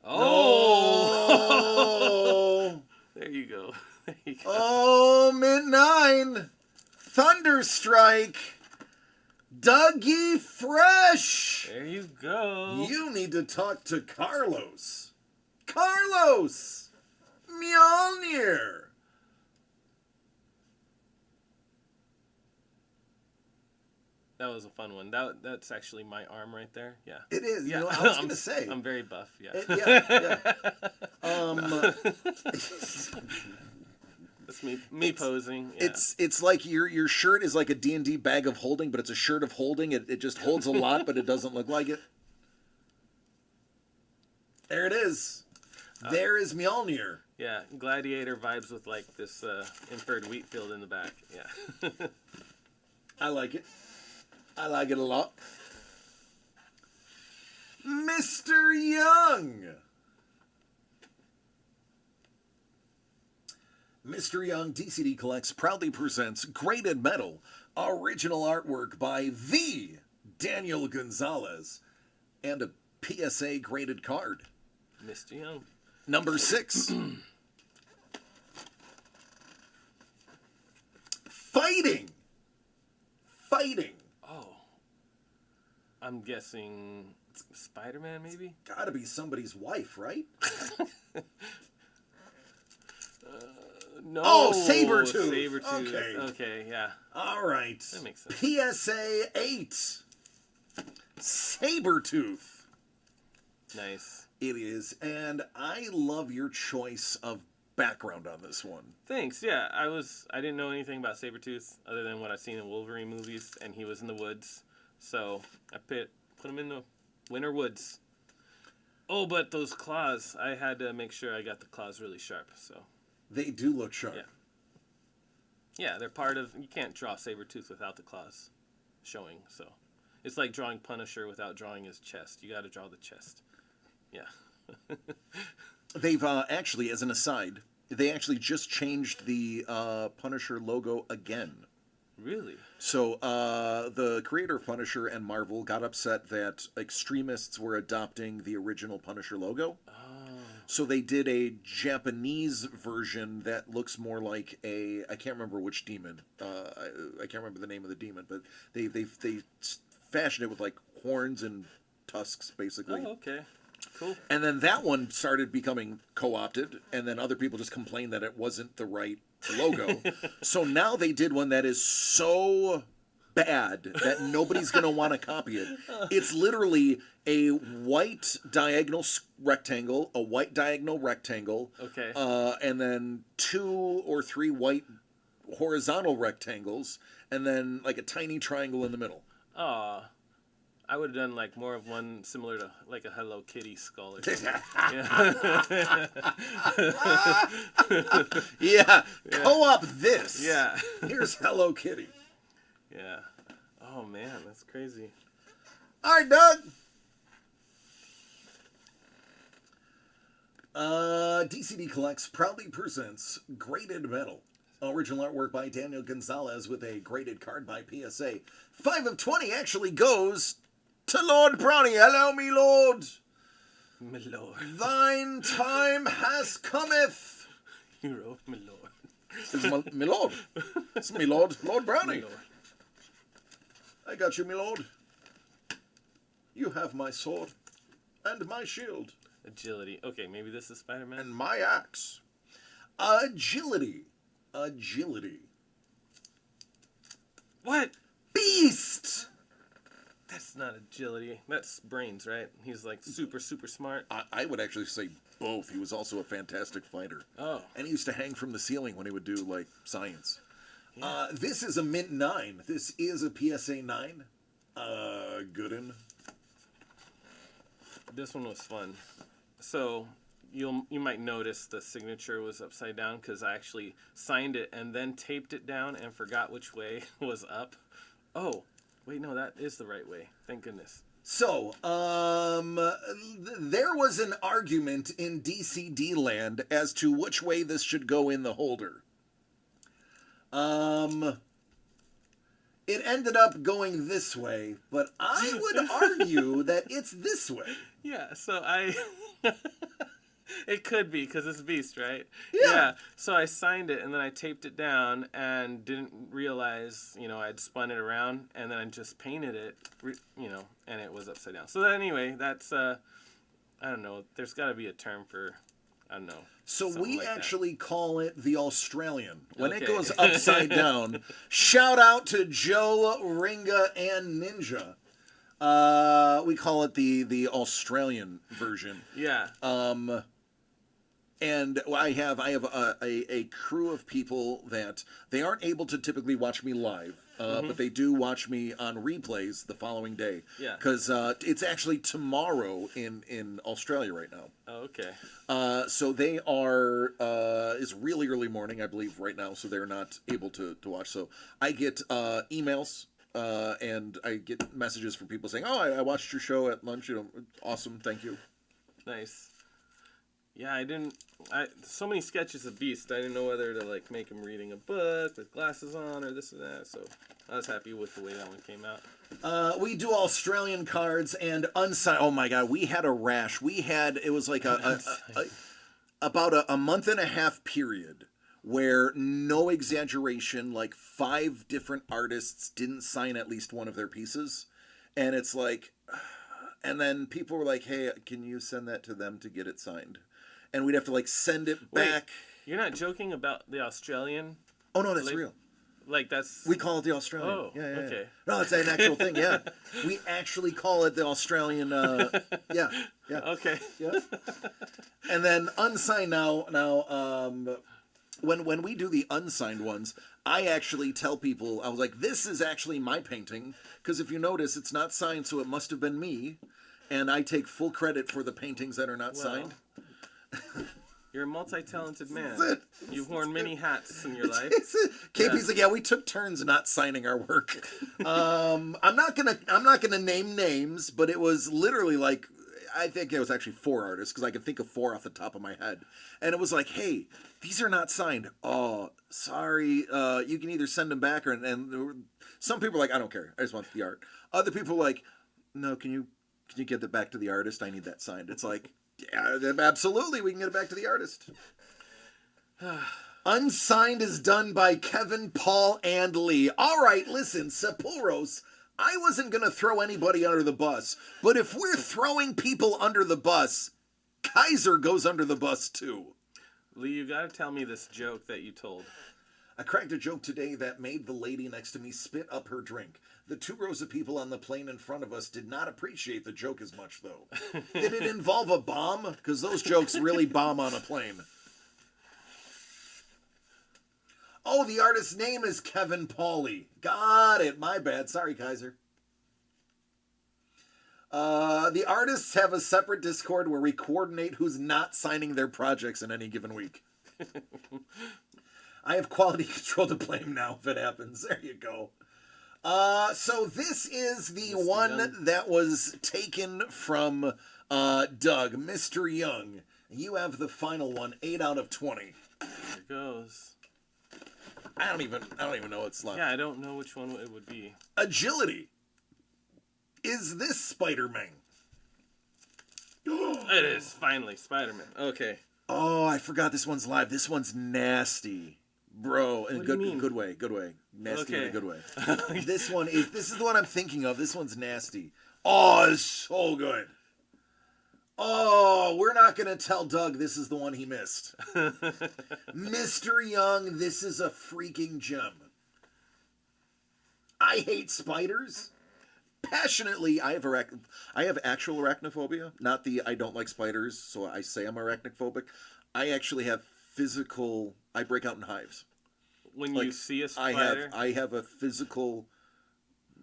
S1: Oh! There you go. There you go.
S2: Oh, Mint 9! Thunderstrike! Dougie Fresh!
S1: There you go.
S2: You need to talk to Carlos. Carlos! Mjolnir!
S1: That was a fun one. That's actually my arm right there. Yeah.
S2: It is.
S1: Yeah.
S2: I was going to say.
S1: I'm very buff. Yeah.
S2: Yeah.
S1: That's me posing. Yeah.
S2: It's like your shirt is like a D&D bag of holding, but it's a shirt of holding. It just holds a lot, but it doesn't look like it. There it is. There is Mjolnir.
S1: Yeah, gladiator vibes with like this inferred wheat field in the back. Yeah.
S2: I like it. I like it a lot. Mr. Young. Mr. Young, DCD Collects proudly presents Graded Metal, original artwork by the Daniel Gonzalez, and a PSA graded card.
S1: Mr. Young.
S2: Number 6. Fighting.
S1: Oh. I'm guessing Spider-Man, maybe?
S2: Gotta be somebody's wife, right?
S1: No.
S2: Oh, Sabretooth.
S1: Sabretooth. Okay, yeah.
S2: All right.
S1: That makes sense.
S2: PSA 8. Sabretooth.
S1: Nice.
S2: It is. And I love your choice of background on this one.
S1: Thanks. Yeah, I didn't know anything about Sabretooth other than what I've seen in Wolverine movies, and he was in the woods. So I put him in the winter woods. Oh, but those claws, I had to make sure I got the claws really sharp, so.
S2: They do look sharp.
S1: Yeah. Yeah, they're part of, you can't draw Sabretooth without the claws showing, so. It's like drawing Punisher without drawing his chest. You gotta draw the chest. Yeah.
S2: They've actually, as an aside, they actually just changed the Punisher logo again.
S1: Really?
S2: So the creator of Punisher and Marvel got upset that extremists were adopting the original Punisher logo.
S1: Oh.
S2: So they did a Japanese version that looks more like a, I can't remember which demon. I can't remember the name of the demon, but they fashioned it with like horns and tusks, basically.
S1: Oh, okay. Cool.
S2: And then that one started becoming co-opted, and then other people just complained that it wasn't the right logo. So now they did one that is so bad that nobody's going to want to copy it. It's literally a white diagonal rectangle, a white diagonal rectangle,
S1: Okay.
S2: and then 2 or 3 white horizontal rectangles, and then like a tiny triangle in the middle.
S1: Aw. I would have done like more of one similar to like a Hello Kitty skull or something.
S2: Yeah, co-op this.
S1: Yeah.
S2: Here's Hello Kitty.
S1: Yeah. Oh man, that's crazy.
S2: All right, Doug. DCD Collects proudly presents Graded Metal. Original artwork by Daniel Gonzalez with a graded card by PSA. 5 of 20 actually goes to Lord Brownie. Hello, me lord.
S1: My lord.
S2: Thine time has cometh.
S1: Hero, my lord.
S2: It's my lord. It's me lord. Lord Brownie.
S1: My lord.
S2: I got you, my lord. You have my sword and my shield
S1: Agility. Okay, maybe this is Spider-Man.
S2: and my axe. Agility.
S1: What?
S2: Beast.
S1: That's not agility. That's brains, right? He's like super smart.
S2: I would actually say both. He was also a fantastic fighter.
S1: Oh.
S2: And he used to hang from the ceiling when he would do, like, science. Yeah. This is a Mint 9. This is a PSA 9. Goodin.
S1: This one was fun. So you might notice the signature was upside down because I actually signed it and then taped it down and forgot which way was up. Oh, wait, no, that is the right way. Thank goodness.
S2: So, there was an argument in DCD land as to which way this should go in the holder. It ended up going this way, but I would argue that it's this way.
S1: Yeah, so I... It could be, because it's Beast, right?
S2: Yeah.
S1: So I signed it, and then I taped it down, and didn't realize, I'd spun it around, and then I just painted it, and it was upside down. So anyway, that's, I don't know, there's got to be a term for, I don't know.
S2: So we
S1: like
S2: actually call it the Australian. When it
S1: Okay.
S2: goes upside down, shout out to Joe, Ringa, and Ninja. We call it the Australian version.
S1: Yeah.
S2: And I have a crew of people that they aren't able to typically watch me live, but they do watch me on replays the following day.
S1: Yeah.
S2: Because it's actually tomorrow in Australia right now.
S1: Oh, okay.
S2: So they are, it's really early morning, I believe, right now, so they're not able to watch. So I get emails, and I get messages from people saying, oh, I watched your show at lunch, awesome, thank you.
S1: Nice. Yeah, so many sketches of Beast, I didn't know whether to, make him reading a book with glasses on or this or that, so I was happy with the way that one came out.
S2: We do Australian cards and unsigned. Oh my God, we had a rash. It was like about a month and a half period where, no exaggeration, 5 different artists didn't sign at least one of their pieces. And it's like, and then people were like, hey, can you send that to them to get it signed? And we'd have to send it back.
S1: You're not joking about the Australian?
S2: Oh no, that's real.
S1: That's...
S2: We call it the Australian.
S1: Oh,
S2: yeah.
S1: okay.
S2: No, it's an actual thing, yeah. We actually call it the Australian, yeah.
S1: Okay.
S2: Yeah. And then unsigned now, when we do the unsigned ones, I actually tell people, I was like, this is actually my painting, because if you notice, it's not signed, so it must have been me, and I take full credit for the paintings that are not signed.
S1: You're a multi-talented man. You've worn many hats in your life.
S2: KP's like, yeah, we took turns not signing our work. I'm not gonna name names, but it was literally I think it was actually 4 artists because I can think of 4 off the top of my head. And it was like, hey, these are not signed. Oh, sorry. You can either send them back and some people are like, I don't care. I just want the art. Other people are like, no, can you get that back to the artist? I need that signed. It's like, yeah, absolutely. We can get it back to the artist. Unsigned is done by Kevin, Paul, and Lee. All right, listen, Sepulros. I wasn't going to throw anybody under the bus, but if we're throwing people under the bus, Kaiser goes under the bus too.
S1: Lee, you gotta tell me this joke that you told.
S2: I cracked a joke today that made the lady next to me spit up her drink. The 2 rows of people on the plane in front of us did not appreciate the joke as much, though. Did it involve a bomb? Because those jokes really bomb on a plane. Oh, the artist's name is Kevin Pauly. Got it. My bad. Sorry, Kaiser. The artists have a separate Discord where we coordinate who's not signing their projects in any given week. I have quality control to blame now if it happens. There you go. So this is the one
S1: Young.
S2: that was taken from Doug, Mr. Young. You have the final one, 8 out of 20.
S1: There it goes.
S2: I don't even know what's left.
S1: Yeah, I don't know which one it would be.
S2: Agility. Is this Spider-Man?
S1: It is, finally, Spider-Man. Okay.
S2: Oh, I forgot this one's live. This one's nasty. Bro, in
S1: What do you mean?
S2: good way. Nasty in a
S1: Okay.
S2: good way. This is the one I'm thinking of. This one's nasty. Oh, it's so good. Oh, we're not going to tell Doug this is the one he missed. Mr. Young, this is a freaking gem. I hate spiders. Passionately, I have actual arachnophobia. Not the I don't like spiders, so I say I'm arachnophobic. I actually have physical, I break out in hives.
S1: When
S2: Like,
S1: you see a spider,
S2: I have a physical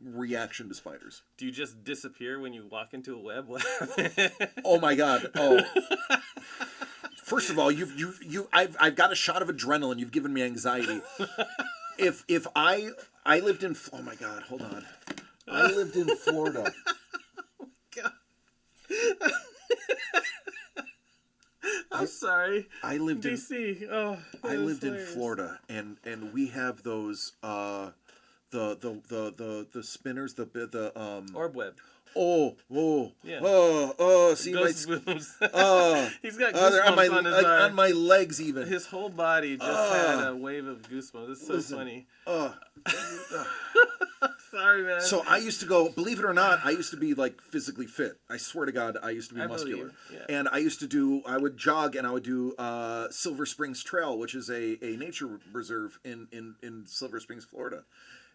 S2: reaction to spiders.
S1: do you just disappear when you walk into a web?
S2: Oh my god. Oh. First of all, I've got a shot of adrenaline. You've given me anxiety. If I lived in, oh my god, hold on. I lived in Florida.
S1: God. I'm sorry.
S2: I lived in
S1: DC. Oh,
S2: I
S1: that was
S2: lived in
S1: hilarious.
S2: Florida, and we have those the spinners, the
S1: Orb web.
S2: see
S1: Ghost
S2: my
S1: booms.
S2: oh
S1: He's got
S2: they're
S1: goosebumps on his arm.
S2: on my legs even.
S1: His whole body just had a wave of goosebumps. It's so
S2: Listen.
S1: funny.
S2: Oh.
S1: Sorry, man.
S2: So I used to go, believe it or not, I used to be like physically fit. I swear to God, I used to be
S1: I
S2: muscular.
S1: believe, yeah.
S2: And I would jog and I would do Silver Springs Trail, which is a nature reserve in Silver Springs, Florida.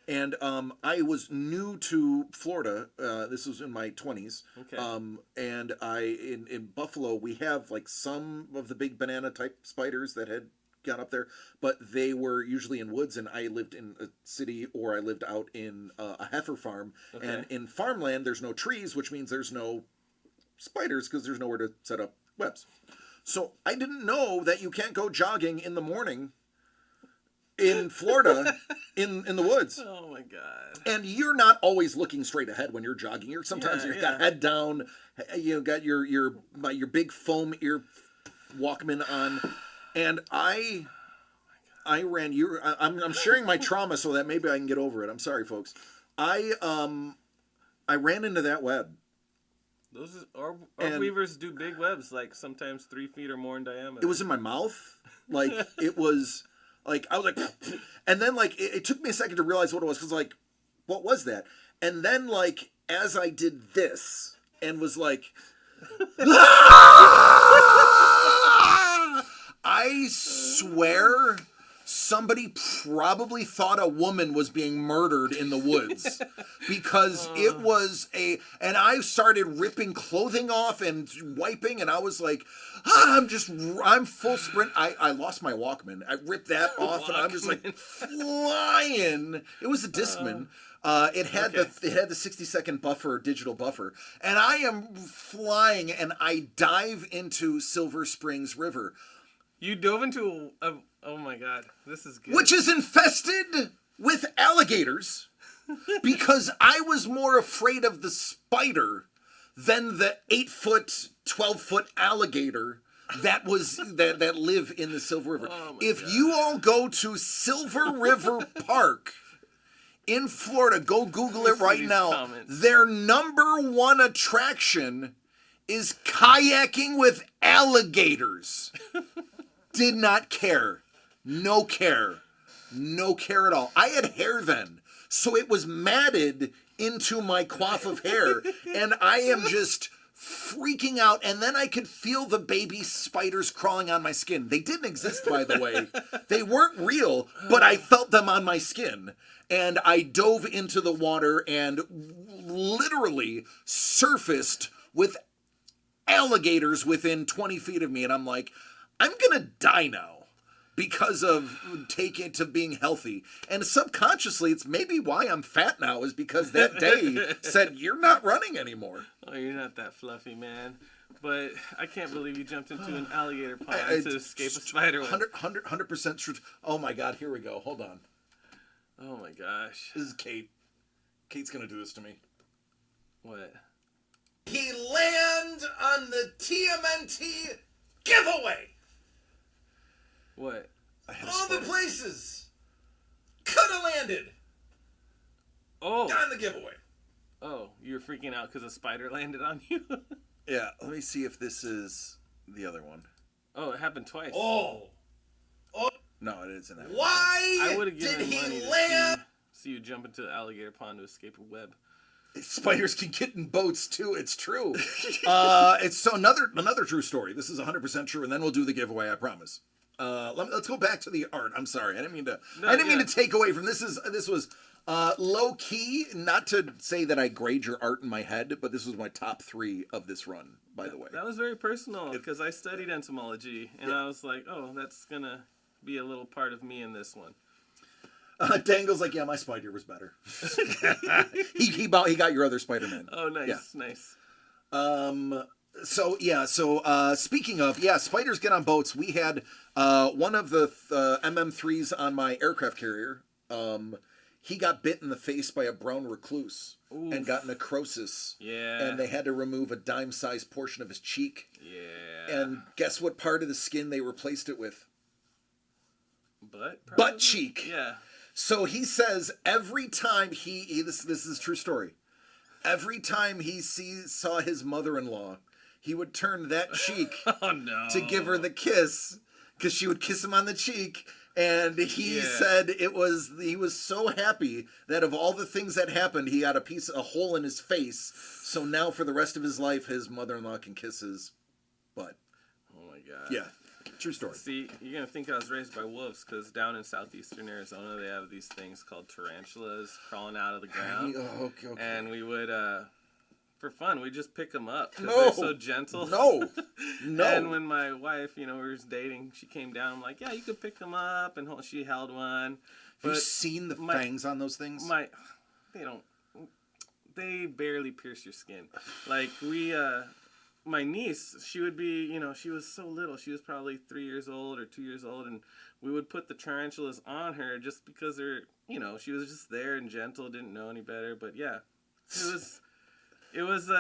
S2: And I was new to Florida. This was in my 20s.
S1: Okay.
S2: And in Buffalo, we have like some of the big banana type spiders that had got up there, but they were usually in woods, and I lived in a city, or I lived out in a heifer farm.
S1: Okay.
S2: And in farmland, there's no trees, which means there's no spiders because there's nowhere to set up webs. So I didn't know that you can't go jogging in the morning in Florida in the woods.
S1: Oh my god.
S2: And you're not always looking straight ahead when you're jogging. Sometimes
S1: Yeah,
S2: you've got head down, you got your big foam ear Walkman on, and I ran. I'm sharing my trauma so that maybe I can get over it. I'm sorry, folks. I ran into that web.
S1: Those orb
S2: And-
S1: weavers do big webs, like sometimes 3 feet or more in diameter.
S2: It was in my mouth, like it was. Like, I was like, and then, like, it took me a second to realize what it was, because, like, what was that? And then, like, as I did this, and was like, I swear somebody probably thought a woman was being murdered in the woods, because it was and I started ripping clothing off and wiping, and I was like, I'm full sprint. I lost my Walkman. I ripped that off, and I'm just like flying. It was a Discman. It had the 60-second buffer, digital buffer, and I am flying, and I dive into Silver Springs River,
S1: You dove into a oh my god, this is good.
S2: which is infested with alligators, because I was more afraid of the spider than the 8-foot, 12-foot alligator that live in the Silver River. If you all go to Silver River Park in Florida, go Google it right now.
S1: Comments.
S2: Their number one attraction is kayaking with alligators. Did not care. No care. No care at all. I had hair then, so it was matted into my coif of hair, and I am just freaking out, and then I could feel the baby spiders crawling on my skin. They didn't exist, by the way. They weren't real, but I felt them on my skin. And I dove into the water and literally surfaced with alligators within 20 feet of me, and I'm like, I'm gonna die now because of taking to being healthy. And subconsciously, it's maybe why I'm fat now, is because that day said, you're not running anymore.
S1: Oh, you're not that fluffy, man. But I can't believe you jumped into an alligator pond to escape a spider web.
S2: 100% true. Oh my God, here we go. Hold on.
S1: Oh my gosh.
S2: This is Kate. Kate's gonna do this to me.
S1: What?
S2: He land on the TMNT giveaway.
S1: What?
S2: All the places could have landed
S1: Oh.
S2: on the giveaway.
S1: Oh, you were freaking out because a spider landed on you?
S2: Yeah, let me see if this is the other one.
S1: Oh, it happened twice.
S2: Oh. No, it isn't that.
S1: I would have given
S2: did he
S1: money
S2: land?
S1: to see you jump into the alligator pond to escape a web.
S2: Spiders can get in boats too. It's true. It's so another true story. This is 100% true, and then we'll do the giveaway. I promise. Let's go back to the art. I'm sorry, I didn't mean to take away from this. This was low key. Not to say that I grade your art in my head, but this was my top 3 of this run. By the way,
S1: That was very personal because I studied entomology, and I was like, oh, that's gonna be a little part of me in this one.
S2: Dangle's like, yeah, my spider was better. he got your other Spider-Man.
S1: Oh, nice,
S2: Yeah.
S1: nice.
S2: So speaking of, spiders get on boats. We had one of the MM3s on my aircraft carrier. He got bit in the face by a brown recluse.
S1: Oof.
S2: And got necrosis.
S1: Yeah.
S2: And they had to remove a dime-sized portion of his cheek.
S1: Yeah.
S2: And guess what part of the skin they replaced it with?
S1: Butt
S2: cheek.
S1: Yeah.
S2: So he says every time this is a true story. Every time he saw his mother-in-law, he would turn that cheek
S1: Oh no.
S2: to give her the kiss, because she would kiss him on the cheek. And he said he was so happy that of all the things that happened, he got a hole in his face. So now for the rest of his life, his mother-in-law can kiss his butt.
S1: Oh my god.
S2: Yeah, true story.
S1: See, you're gonna think I was raised by wolves because down in southeastern Arizona they have these things called tarantulas crawling out of the ground.
S2: Okay.
S1: And we would, for fun, we just pick them up because
S2: No.
S1: they're so gentle.
S2: No.
S1: And when my wife, we were dating, she came down. I'm like, yeah, you could pick them up, and she held one.
S2: Have you seen the fangs on those things?
S1: They barely pierce your skin. Like my niece, she would be, she was so little. She was probably 3 years old or 2 years old, and we would put the tarantulas on her just because they're, she was just there and gentle, didn't know any better. But yeah, it was,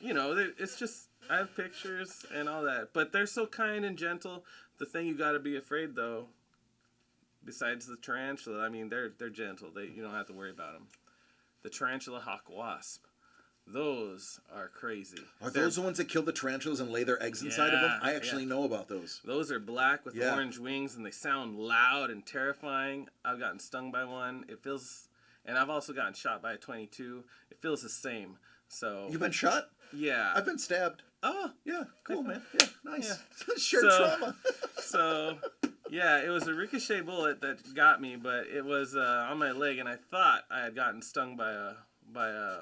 S1: it's just, I have pictures and all that, but they're so kind and gentle. The thing you got to be afraid though, besides the tarantula, I mean, they're gentle. You don't have to worry about them. The tarantula hawk wasp, those are crazy.
S2: Are those the ones that kill the tarantulas and lay their eggs inside of them? I actually know about those.
S1: Those are black with orange wings, and they sound loud and terrifying. I've gotten stung by one. It feels, and I've also gotten shot by a .22. It feels the same. So
S2: You've been shot?
S1: Yeah.
S2: I've been stabbed.
S1: Oh.
S2: Yeah, cool, man. Yeah, nice.
S1: Yeah.
S2: Shared trauma.
S1: So, yeah, it was a ricochet bullet that got me, but it was on my leg, and I thought I had gotten stung by a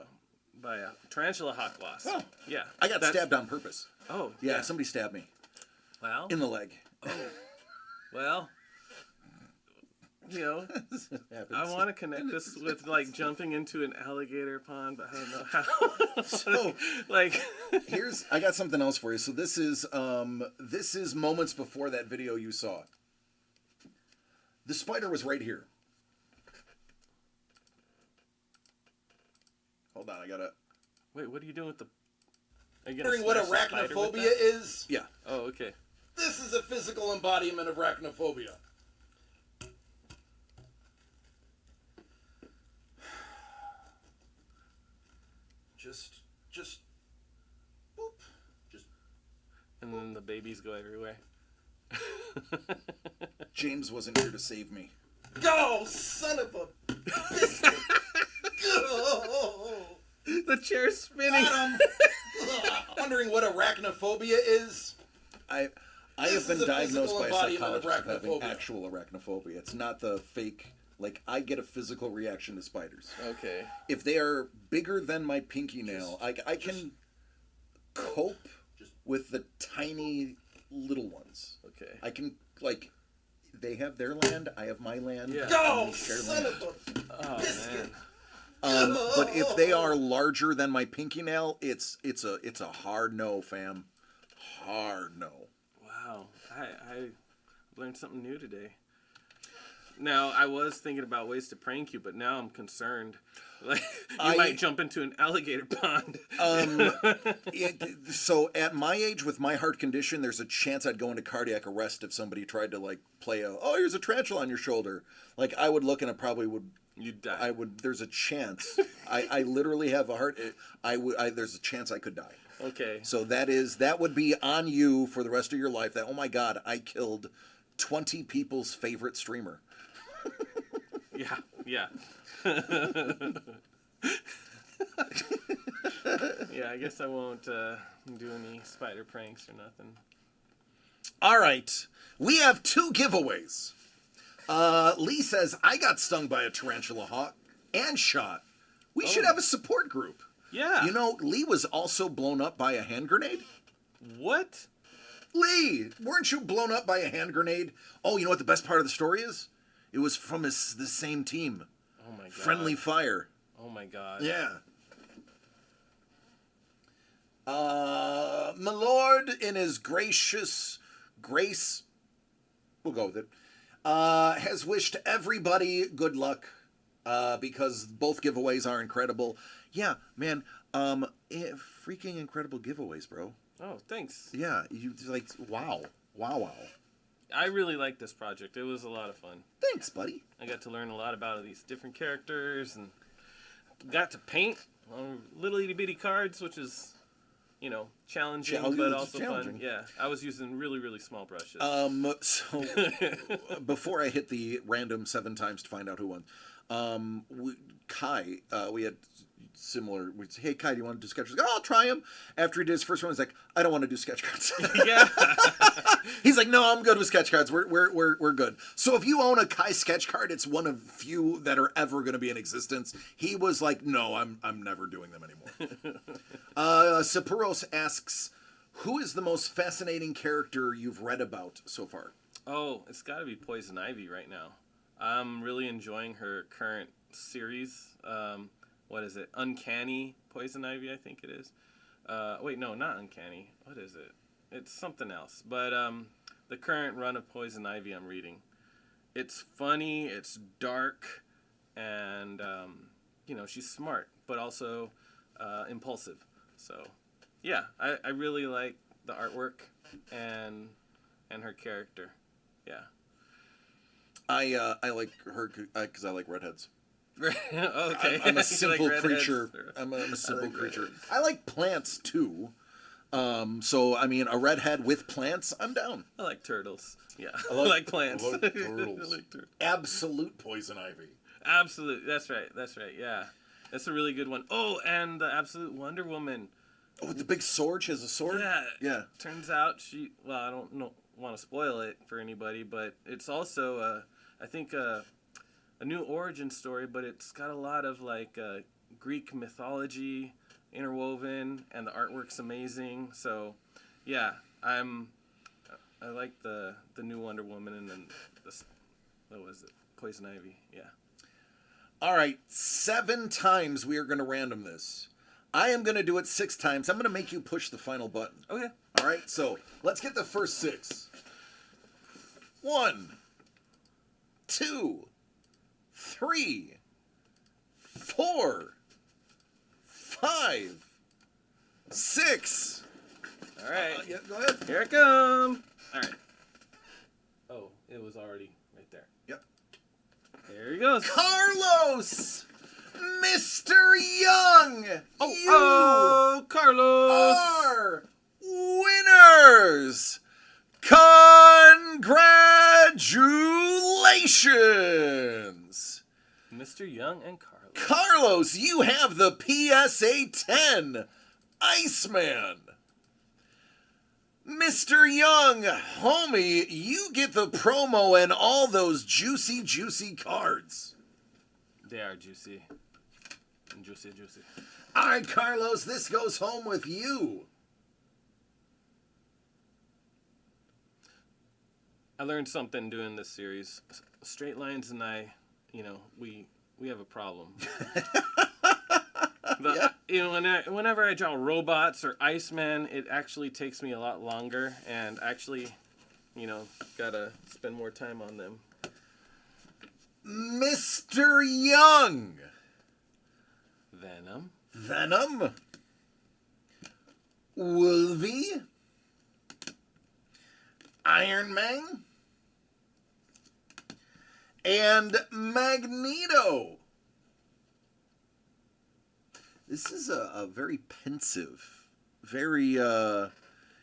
S1: tarantula hawk wasp.
S2: Oh.
S1: Yeah.
S2: I got stabbed on purpose.
S1: Oh.
S2: Yeah, somebody stabbed me.
S1: Well.
S2: In the leg.
S1: Oh. Well. I want to connect this with jumping into an alligator pond, but I don't know how.
S2: So, I got something else for you. So this is moments before that video you saw. The spider was right here. Hold on, I gotta.
S1: Wait, what are you doing with the Are you gonna
S2: Wondering what
S1: smash the spider with
S2: arachnophobia
S1: that?
S2: is? Yeah.
S1: Oh, okay.
S2: This is a physical embodiment of arachnophobia. Just, boop. Just,
S1: And then the babies go everywhere.
S2: James wasn't here to save me. Go, son of a biscuit. Go.
S1: The chair's spinning.
S2: Wondering what arachnophobia is? I have been diagnosed by a psychologist of having actual arachnophobia. It's not the fake, like, I get a physical reaction to spiders.
S1: Okay.
S2: If they are bigger than my pinky nail, I can cope with the tiny little ones.
S1: Okay.
S2: I can, like, they have their land, I have my land.
S1: Yeah.
S2: Go, son of a
S1: biscuit.
S2: but if they are larger than my pinky nail, it's a hard no, fam. Hard no.
S1: Wow. I learned something new today. Now, I was thinking about ways to prank you, but now I'm concerned. Like, you might jump into an alligator pond.
S2: So at my age, with my heart condition, there's a chance I'd go into cardiac arrest if somebody tried to, like, play here's a tarantula on your shoulder. Like, I would look and it probably would.
S1: You'd die.
S2: There's a chance. I literally have a heart. There's a chance I could die.
S1: Okay.
S2: So that would be on you for the rest of your life. That, oh my God, I killed 20 people's favorite streamer.
S1: Yeah. Yeah. Yeah, I guess I won't do any spider pranks or nothing.
S2: All right. We have 2 giveaways. Lee says, I got stung by a tarantula hawk and shot. We should have a support group.
S1: Yeah.
S2: You know, Lee was also blown up by a hand grenade.
S1: What?
S2: Lee, weren't you blown up by a hand grenade? Oh, you know what the best part of the story is? It was from the same team.
S1: Oh my God.
S2: Friendly Fire.
S1: Oh my God.
S2: Yeah. My Lord, in his gracious grace, we'll go with it, has wished everybody good luck, because both giveaways are incredible. Yeah, man, freaking incredible giveaways, bro.
S1: Oh, thanks.
S2: Yeah, you like, wow.
S1: I really liked this project. It was a lot of fun.
S2: Thanks, buddy.
S1: I got to learn a lot about these different characters and got to paint on little itty bitty cards, which is, you know, challenging, but also fun. Yeah, I was using really, really small brushes.
S2: So before I hit the random 7 times to find out who won, Kai, we had similar. We'd say, hey Kai, do you want to do sketch cards? Oh, I'll try him. After he did his first one, he's like, I don't want to do sketch cards.
S1: Yeah.
S2: He's like, no, I'm good with sketch cards. We're good. So if you own a Kai sketch card, it's one of few that are ever going to be in existence. He was like, no, I'm never doing them anymore. Sapuros asks, who is the most fascinating character you've read about so far?
S1: Oh, it's got to be Poison Ivy right now. I'm really enjoying her current series. What is it? Uncanny Poison Ivy, I think it is. Wait, no, not Uncanny. What is it? It's something else. But the current run of Poison Ivy I'm reading. It's funny, it's dark, and, you know, she's smart, but also impulsive. So, yeah, I really like the artwork and her character. Yeah.
S2: I like her because I like redheads.
S1: Okay.
S2: I'm a
S1: You
S2: simple
S1: like
S2: creature.
S1: redheads?
S2: I'm a simple
S1: like
S2: creature.
S1: redheads.
S2: I like plants too. So I mean, a redhead with plants, I'm down.
S1: I like turtles. Yeah, I
S2: like-
S1: like plants.
S2: I like turtles.
S1: I like turtles.
S2: Absolute Poison Ivy.
S1: Absolute. That's right. That's right. Yeah, that's a really good one. Oh, and the Absolute Wonder Woman.
S2: Oh, with the big sword. She has a sword.
S1: Yeah.
S2: Yeah.
S1: Turns out she. Well, I don't want to spoil it for anybody, but it's also I think a new origin story, but it's got a lot of like Greek mythology interwoven, and the artwork's amazing. So, yeah, I like the new Wonder Woman, and then what was it? Poison Ivy. Yeah.
S2: All right, 7 times we are going to random this. I am going to do it 6 times. I'm going to make you push the final button.
S1: Okay.
S2: All right, so let's get the first 6. 1, 2, 3, 4, 5, 6.
S1: All right.
S2: Yeah, go ahead.
S1: Here it comes. All right. Oh, it was already right there.
S2: Yep.
S1: There he goes.
S2: Carlos! Mr. Young!
S1: Oh, Carlos!
S2: Are winners! Congratulations!
S1: Mr. Young and Carlos.
S2: Carlos, you have the PSA 10 Iceman. Mr. Young, homie, you get the promo and all those juicy, juicy cards.
S1: They are juicy. And juicy, juicy.
S2: All right, Carlos, this goes home with you.
S1: I learned something doing this series. Straight Lines and I, we have a problem. Whenever I draw robots or Iceman, it actually takes me a lot longer, and actually, gotta spend more time on them.
S2: Mr. Young. Venom. Wolvie. Iron Man. And Magneto. This is a very pensive, very,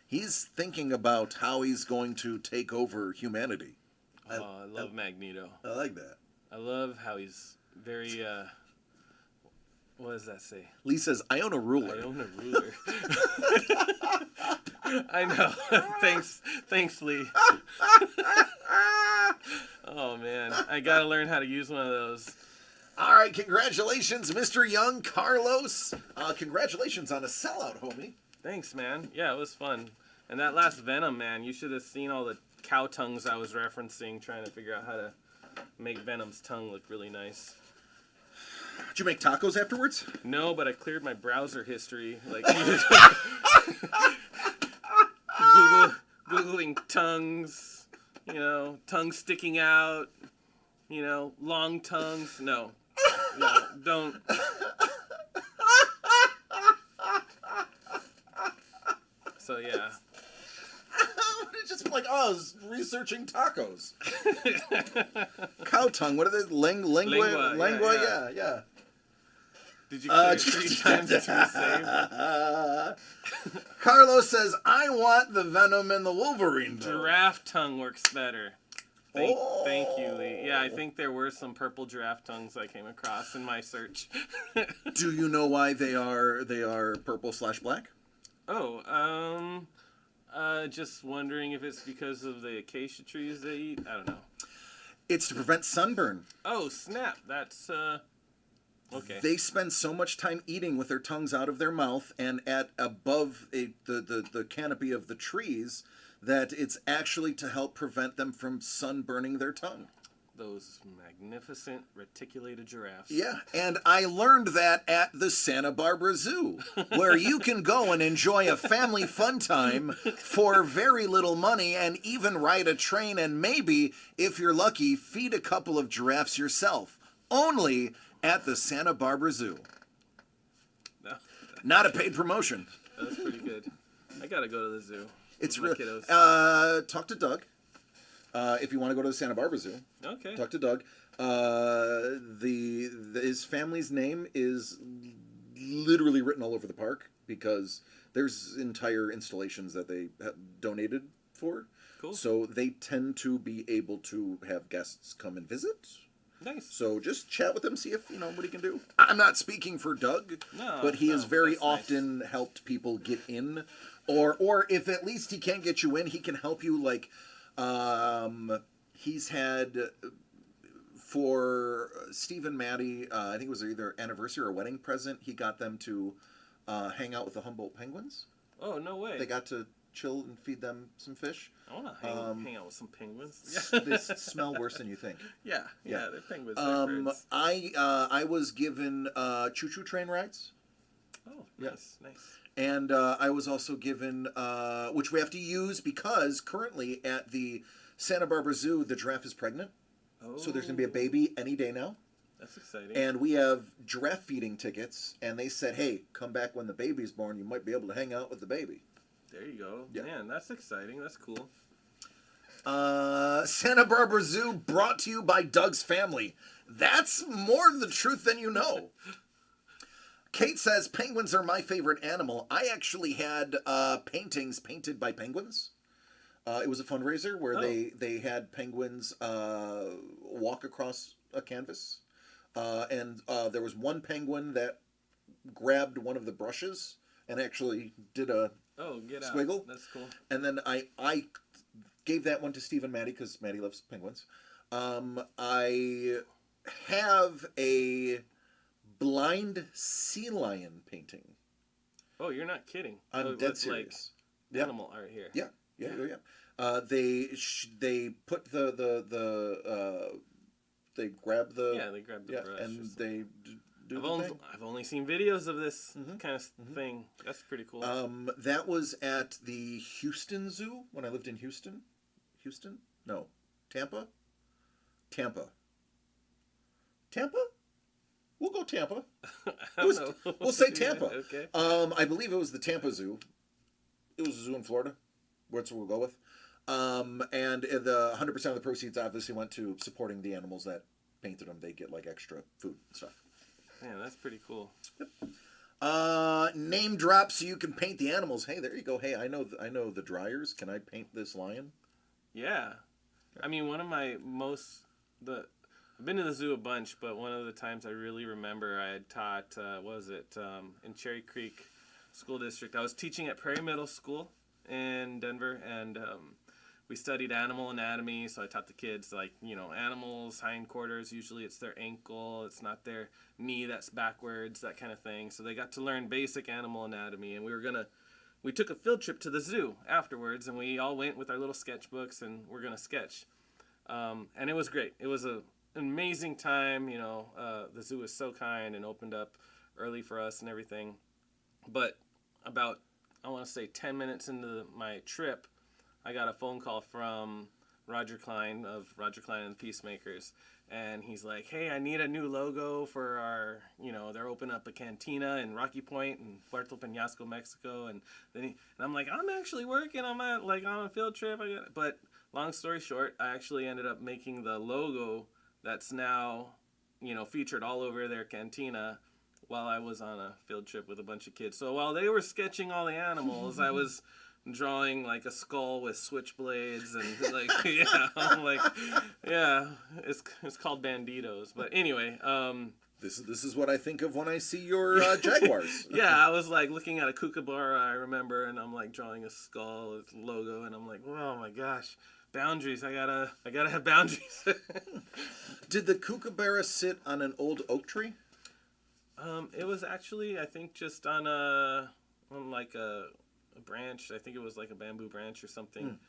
S2: he's thinking about how he's going to take over humanity.
S1: I love Magneto.
S2: I like that.
S1: I love how he's very, what does that say?
S2: Lee says, I own a ruler.
S1: I own a ruler. I know. Thanks, Lee. Oh, man. I gotta learn how to use one of those.
S2: All right, congratulations, Mr. Young, Carlos. Congratulations on a sellout, homie.
S1: Thanks, man. Yeah, it was fun. And that last Venom, man, you should have seen all the cow tongues I was referencing, trying to figure out how to make Venom's tongue look really nice.
S2: Did you make tacos afterwards?
S1: No, but I cleared my browser history. Like, Googling tongues, tongues sticking out, long tongues. No, don't. So, yeah.
S2: It's just like, I was researching tacos. Cow tongue, what are they? Lingua? Yeah.
S1: Did you clear it 3 times to save?
S2: Carlos says, I want the Venom and the Wolverine.
S1: Giraffe tongue works better. Thank you, Lee. Yeah, I think there were some purple giraffe tongues I came across in my search.
S2: Do you know why they are purple/black?
S1: Oh, just wondering if it's because of the acacia trees they eat. I don't know.
S2: It's to prevent sunburn.
S1: Oh, snap. That's, okay.
S2: They spend so much time eating with their tongues out of their mouth and at above the canopy of the trees that it's actually to help prevent them from sunburning their tongue.
S1: Those magnificent reticulated giraffes.
S2: Yeah, and I learned that at the Santa Barbara Zoo, where you can go and enjoy a family fun time for very little money and even ride a train and maybe, if you're lucky, feed a couple of giraffes yourself. Only at the Santa Barbara Zoo.
S1: No,
S2: not a paid promotion.
S1: That's pretty good. I gotta go to the zoo.
S2: It's
S1: real.
S2: Talk to Doug. If you want to go to the Santa Barbara Zoo.
S1: Okay.
S2: Talk to Doug. His family's name is literally written all over the park because there's entire installations that they have donated for.
S1: Cool.
S2: So they tend to be able to have guests come and visit.
S1: Nice.
S2: So just chat with him, see if, what he can do. I'm not speaking for Doug, but he has very often helped people get in. Or if at least he can't get you in, he can help you, like, he's had, for Steve and Maddie, I think it was either anniversary or wedding present, he got them to hang out with the Humboldt Penguins.
S1: Oh, no way.
S2: They got to chill and feed them some fish.
S1: I want to hang out with some penguins.
S2: They smell worse than you think.
S1: Yeah, they're penguins. They're birds.
S2: I was given choo-choo train rides.
S1: Oh, nice.
S2: And I was also given, which we have to use because currently at the Santa Barbara Zoo, the giraffe is pregnant. Oh. So there's going to be a baby any day now.
S1: That's exciting.
S2: And we have giraffe feeding tickets, and they said, hey, come back when the baby's born. You might be able to hang out with the baby.
S1: There you go.
S2: Yeah.
S1: Man, that's exciting. That's cool.
S2: Santa Barbara Zoo brought to you by Doug's family. That's more the truth than you know. Kate says, penguins are my favorite animal. I actually had paintings painted by penguins. It was a fundraiser where they had penguins walk across a canvas. And there was one penguin that grabbed one of the brushes and actually did a squiggle.
S1: That's cool.
S2: And then I gave that one to Steve and Maddie because Maddie loves penguins. I have a blind sea lion painting.
S1: Oh, you're not kidding.
S2: I'm dead serious.
S1: Like animal art here.
S2: Yeah. They put they grab the
S1: they grab the brush
S2: and they do
S1: I've only seen videos of this kind of thing. That's pretty cool.
S2: That was at the Houston Zoo when I lived in Houston. No, Tampa. We'll go Tampa. We'll say Tampa.
S1: Okay.
S2: I believe it was the Tampa Zoo. It was a zoo in Florida. That's what we'll go with. And the 100% of the proceeds obviously went to supporting the animals that painted them. They get like extra food and stuff.
S1: Man, that's pretty cool.
S2: Yep. Name drop so you can paint the animals. Hey, there you go. Hey, I know the dryers. Can I paint this lion?
S1: Yeah. I mean, one of my I've been to the zoo a bunch, but one of the times I really remember I had taught, in Cherry Creek School District. I was teaching at Prairie Middle School in Denver, and we studied animal anatomy, so I taught the kids, animals, hindquarters, usually it's their ankle, it's not their knee that's backwards, that kind of thing. So they got to learn basic animal anatomy, and we took a field trip to the zoo afterwards, and we all went with our little sketchbooks, and we're going to sketch. And it was great. It was an amazing time, the zoo was so kind and opened up early for us and everything. But about, I want to say 10 minutes into my trip, I got a phone call from Roger Klein of Roger Klein and the Peacemakers, and he's like, hey, I need a new logo for our, they're opening up a cantina in Rocky Point in Puerto Peñasco, Mexico, and I'm like, I'm actually working on on a field trip, but long story short, I actually ended up making the logo that's now, featured all over their cantina while I was on a field trip with a bunch of kids. So while they were sketching all the animals, I was drawing like a skull with switchblades and it's called Banditos. But anyway,
S2: this is what I think of when I see your Jaguars.
S1: Yeah, I was like looking at a kookaburra, I remember, and I'm like drawing a skull with logo, and I'm like, oh my gosh, boundaries! I gotta have boundaries.
S2: Did the kookaburra sit on an old oak tree?
S1: It was actually, I think, just on a branch. I think it was like a bamboo branch or something.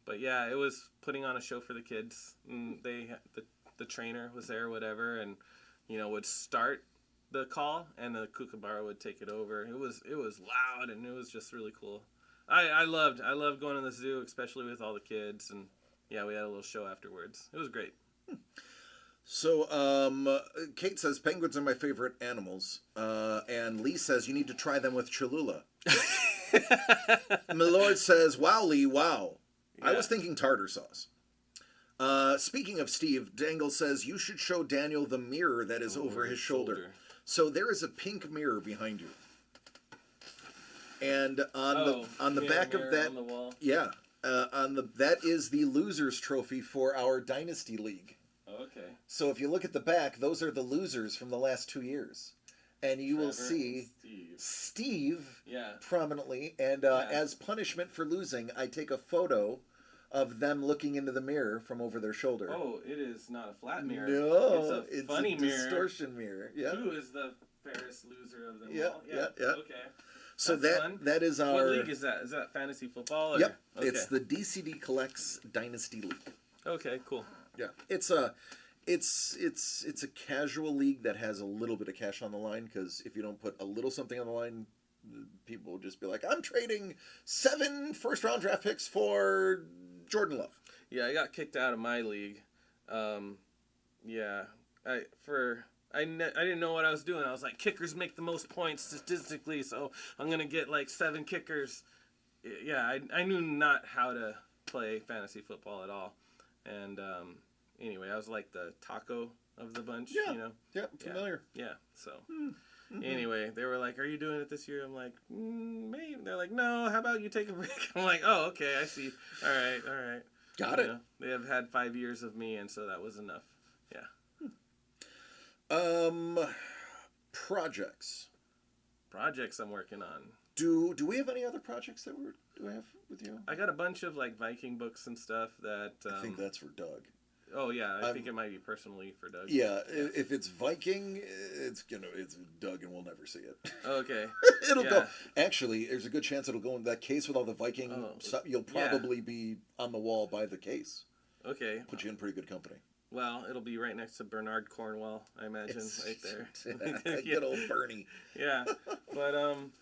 S1: But yeah, it was putting on a show for the kids. And the trainer was there, or whatever, and would start the call, and the kookaburra would take it over. It was loud, and it was just really cool. I loved going to the zoo, especially with all the kids, and yeah, we had a little show afterwards. It was great.
S2: So, Kate says penguins are my favorite animals, and Lee says you need to try them with Cholula. Milord says, wow, Lee, wow. Yeah. I was thinking tartar sauce. Speaking of Steve, Dangle says you should show Daniel the mirror that is over his shoulder. So there is a pink mirror behind you. And on the back of that,
S1: on the wall.
S2: Yeah, that is the losers trophy for our Dynasty League.
S1: Okay.
S2: So if you look at the back, those are the losers from the last 2 years. And you will see Steve prominently. And as punishment for losing, I take a photo of them looking into the mirror from over their shoulder.
S1: Oh, it is not a flat mirror.
S2: No,
S1: it's a funny mirror.
S2: Distortion mirror. Yeah.
S1: Who is the fairest loser of them all?
S2: Yeah.
S1: Okay.
S2: So that is our...
S1: What league is that? Is that fantasy football? Or?
S2: Yep.
S1: Okay.
S2: It's the DCD Collects Dynasty League.
S1: Okay, cool.
S2: Yeah. It's a casual league that has a little bit of cash on the line, because if you don't put a little something on the line, people will just be like, I'm trading 7 first-round draft picks for Jordan Love.
S1: Yeah, I got kicked out of my league. For I didn't know what I was doing. I was like, kickers make the most points statistically, so I'm gonna get like 7 kickers. Yeah, I knew not how to play fantasy football at all, and anyway, I was like the taco of the bunch.
S2: Yeah,
S1: You know.
S2: yeah, familiar.
S1: Yeah. So. Anyway, they were like, "Are you doing it this year?" I'm like, "Maybe." They're like, "No. How about you take a break?" I'm like, "Oh, okay. I see. All right.
S2: Got
S1: You
S2: it.
S1: know, they have had 5 years of me, and so that was enough. Yeah.
S2: Projects.
S1: Projects I'm working on.
S2: Do we have any other projects that do we have with you?
S1: I got a bunch of like Viking books and stuff that.
S2: I think that's for Doug.
S1: Oh yeah, I think it might be personally for Doug.
S2: Yeah, if it's Viking, it's Doug, and we'll never see it.
S1: Okay.
S2: It'll
S1: Yeah.
S2: go. Actually, there's a good chance it'll go in that case with all the Viking stuff. You'll probably be on the wall by the case.
S1: Okay.
S2: Put you in pretty good company.
S1: Well, it'll be right next to Bernard Cornwell, I imagine, right there.
S2: Good old Bernie.
S1: Yeah, but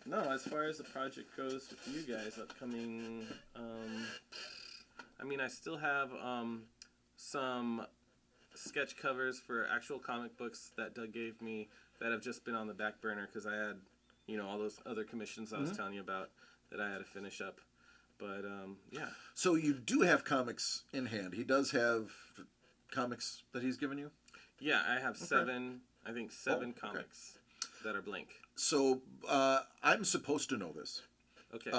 S1: no. As far as the project goes with you guys upcoming, I mean, I still have some sketch covers for actual comic books that Doug gave me that have just been on the back burner because I had, all those other commissions I was telling you about that I had to finish up. But yeah.
S2: So you do have comics in hand. He does have comics that he's given you?
S1: Yeah, I have 7. I think 7 comics that are blank.
S2: So I'm supposed to know this.
S1: Okay.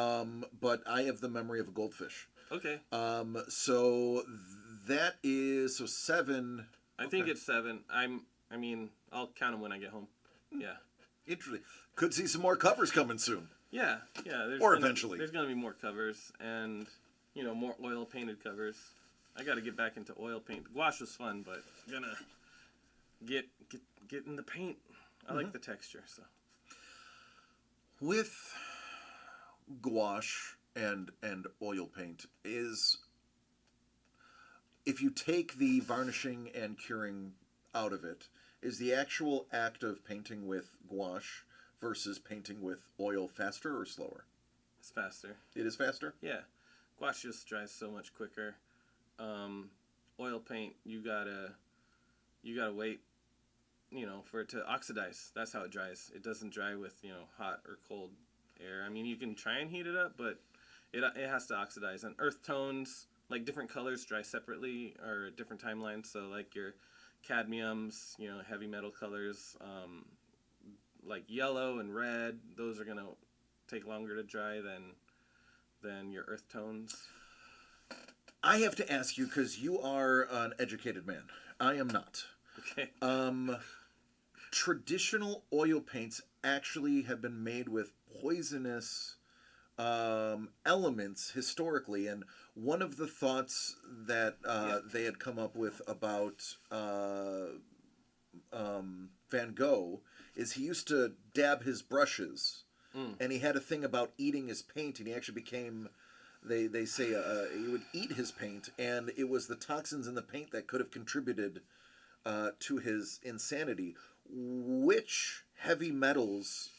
S2: But I have the memory of a goldfish.
S1: Okay.
S2: So that is 7.
S1: I think it's 7. I mean, I'll count them when I get home. Yeah.
S2: Interesting. Could see some more covers coming soon.
S1: Yeah.
S2: Eventually.
S1: There's gonna be more covers and more oil painted covers. I got to get back into oil paint. Gouache was fun, but gonna get in the paint. I like the texture. So
S2: with gouache and oil paint is, if you take the varnishing and curing out of it, is the actual act of painting with gouache versus painting with oil faster or slower?
S1: it's faster.
S2: It is faster?
S1: Yeah, gouache just dries so much quicker. Oil paint, you gotta wait, for it to oxidize. That's how it dries. It doesn't dry with hot or cold air. I mean, you can try and heat it up, but it has to oxidize. And earth tones, like different colors, dry separately or at different timelines. So like your cadmiums, heavy metal colors, like yellow and red, those are gonna take longer to dry than your earth tones.
S2: I have to ask you, because you are an educated man. I am not.
S1: Okay.
S2: Traditional oil paints actually have been made with poisonous elements historically, and one of the thoughts that they had come up with about Van Gogh is he used to dab his brushes, and he had a thing about eating his paint, and he actually became... They say he would eat his paint, and it was the toxins in the paint that could have contributed to his insanity. Which heavy metals,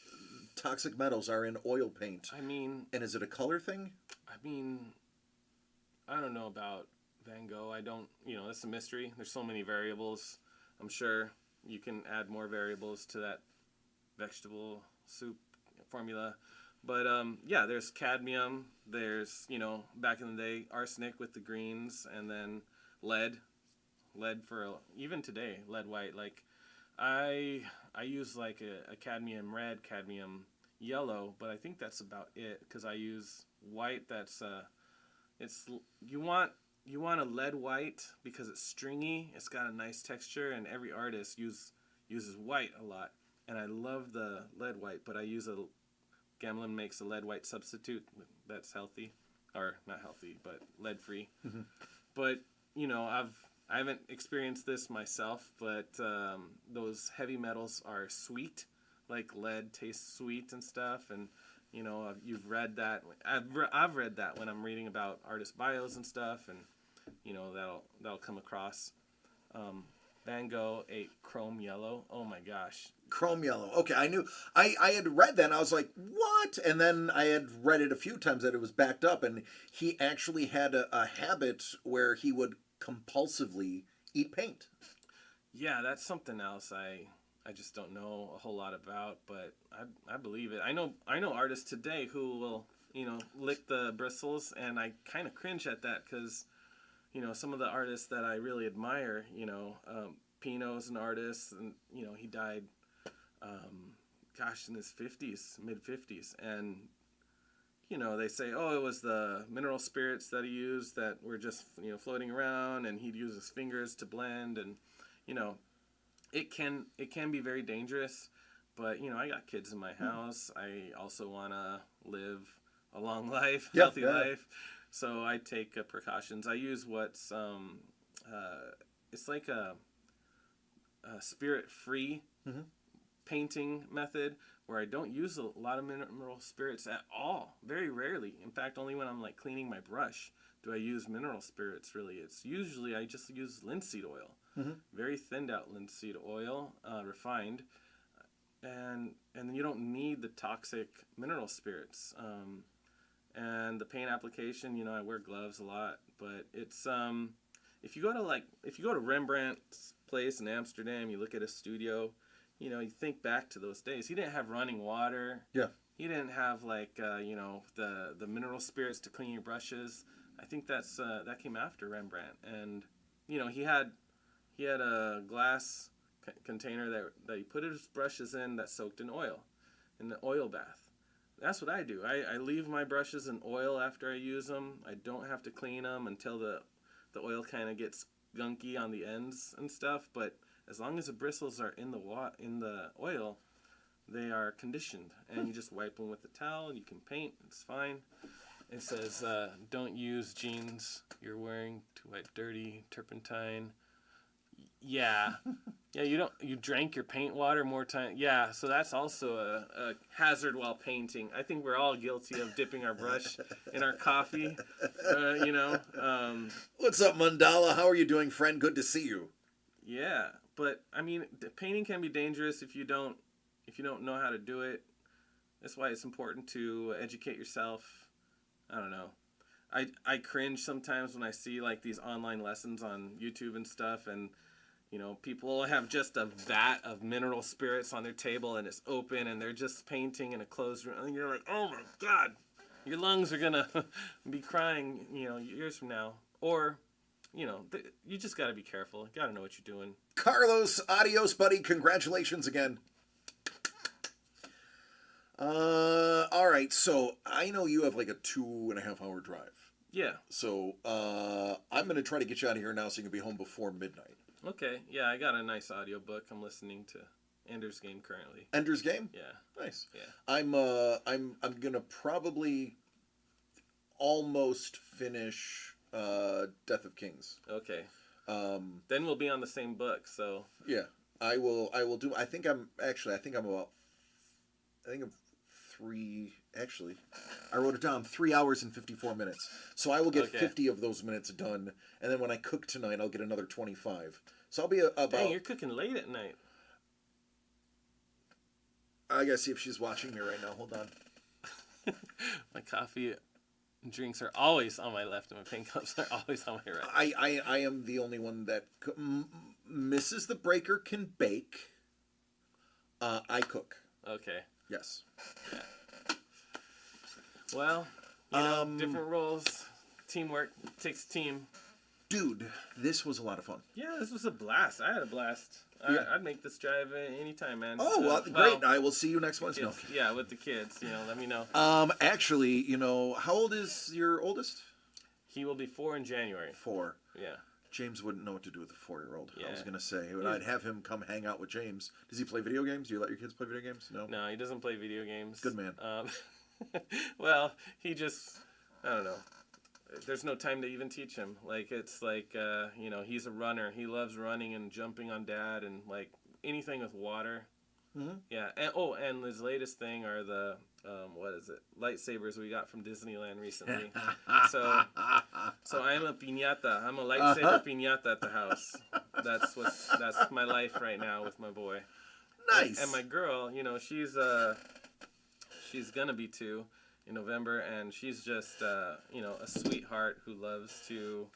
S2: toxic metals, are in oil paint?
S1: I mean...
S2: And is it a color thing?
S1: I mean, I don't know about Van Gogh. I don't... it's a mystery. There's so many variables. I'm sure you can add more variables to that vegetable soup formula. But, yeah, there's cadmium, there's, back in the day, arsenic with the greens, and then lead for, even today, lead white. Like, I use, like, a cadmium red, cadmium yellow, but I think that's about it, because I use white that's, you want a lead white because it's stringy, it's got a nice texture, and every artist uses white a lot. And I love the lead white, but I use Gamlin makes a lead white substitute that's healthy, or not healthy, but lead free. Mm-hmm. But I haven't experienced this myself, but those heavy metals are sweet, like lead tastes sweet and stuff. And you've read that. I've read that when I'm reading about artist bios and stuff, and that'll come across. Van Gogh ate chrome yellow. Oh my gosh.
S2: Chrome yellow. Okay, I knew. I had read that and I was like, what? And then I had read it a few times that it was backed up, and he actually had a habit where he would compulsively eat paint.
S1: Yeah, that's something else I I just don't know a whole lot about, but I believe it. I know artists today who will, lick the bristles, and I kind of cringe at that because, some of the artists that I really admire, Pino's an artist, and, he died, in his 50s, mid 50s, and, they say, oh, it was the mineral spirits that he used that were just, floating around, and he'd use his fingers to blend, and, it can be very dangerous, but I got kids in my house. I also want to live a long life, healthy life, so I take precautions. I use what's it's like a spirit-free painting method where I don't use a lot of mineral spirits at all. Very rarely. In fact, only when I'm like cleaning my brush do I use mineral spirits. Really, it's usually I just use linseed oil. Very thinned out linseed oil, refined, and then you don't need the toxic mineral spirits. And the paint application, I wear gloves a lot, but it's if you go to Rembrandt's place in Amsterdam, you look at his studio, you think back to those days. He didn't have running water.
S2: Yeah.
S1: He didn't have the mineral spirits to clean your brushes. I think that came after Rembrandt, and he had a glass container that he put his brushes in that soaked in oil, in the oil bath. That's what I do. I leave my brushes in oil after I use them. I don't have to clean them until the oil kind of gets gunky on the ends and stuff. But as long as the bristles are in the oil, they are conditioned, and you just wipe them with a towel, and you can paint. It's fine. It says, don't use jeans you're wearing to wipe dirty, turpentine. Yeah. Yeah, you drank your paint water more time. Yeah, so that's also a hazard while painting. I think we're all guilty of dipping our brush in our coffee,
S2: What's up, Mandala? How are you doing, friend? Good to see you.
S1: Yeah, but I mean, painting can be dangerous if you don't know how to do it. That's why it's important to educate yourself. I don't know. I cringe sometimes when I see like these online lessons on YouTube and stuff, and people have just a vat of mineral spirits on their table, and it's open, and they're just painting in a closed room, and you're like, oh my God, your lungs are gonna be crying, years from now. Or, you just gotta be careful. You gotta know what you're doing.
S2: Carlos, adios, buddy. Congratulations again. All right, so I know you have like a 2.5 hour drive.
S1: Yeah.
S2: So I'm going to try to get you out of here now so you can be home before midnight.
S1: Okay. Yeah, I got a nice audiobook. I'm listening to Ender's Game currently.
S2: Ender's Game?
S1: Yeah.
S2: Nice.
S1: Yeah.
S2: I'm going to probably almost finish Death of Kings.
S1: Okay. Then we'll be on the same book, so.
S2: Yeah. I will do I think I'm 3, actually, I wrote it down, 3 hours and 54 minutes. So I will get 50 of those minutes done, and then when I cook tonight, I'll get another 25. So I'll be about...
S1: Dang, you're cooking late at night.
S2: I gotta see if she's watching me right now. Hold on.
S1: My coffee and drinks are always on my left, and my paint cups are always on my right.
S2: I am the only one that... Mrs. the Breaker can bake. I cook.
S1: Okay.
S2: Yes.
S1: Yeah. Well, different roles, teamwork, takes a team.
S2: Dude, this was a lot of fun.
S1: Yeah, this was a blast. I had a blast.
S2: Yeah.
S1: I'd make this drive anytime, man.
S2: Oh, well, great. I will see you next Wednesday. No.
S1: Yeah, with the kids. Let me know.
S2: Actually, how old is your oldest?
S1: He will be 4 in January.
S2: 4.
S1: Yeah.
S2: James wouldn't know what to do with a 4-year-old.
S1: Yeah.
S2: I was going to say, I'd have him come hang out with James. Does he play video games? Do you let your kids play video games? No?
S1: No, he doesn't play video games.
S2: Good man.
S1: Well, he just, I don't know. There's no time to even teach him. Like, it's like, he's a runner. He loves running and jumping on Dad and, like, anything with water.
S2: Mm-hmm.
S1: Yeah. And his latest thing are the, lightsabers we got from Disneyland recently. So I'm a piñata. I'm a lightsaber piñata at the house. That's my life right now with my boy.
S2: Nice.
S1: And my girl, she's gonna be 2 in November, and she's just, a sweetheart who loves to,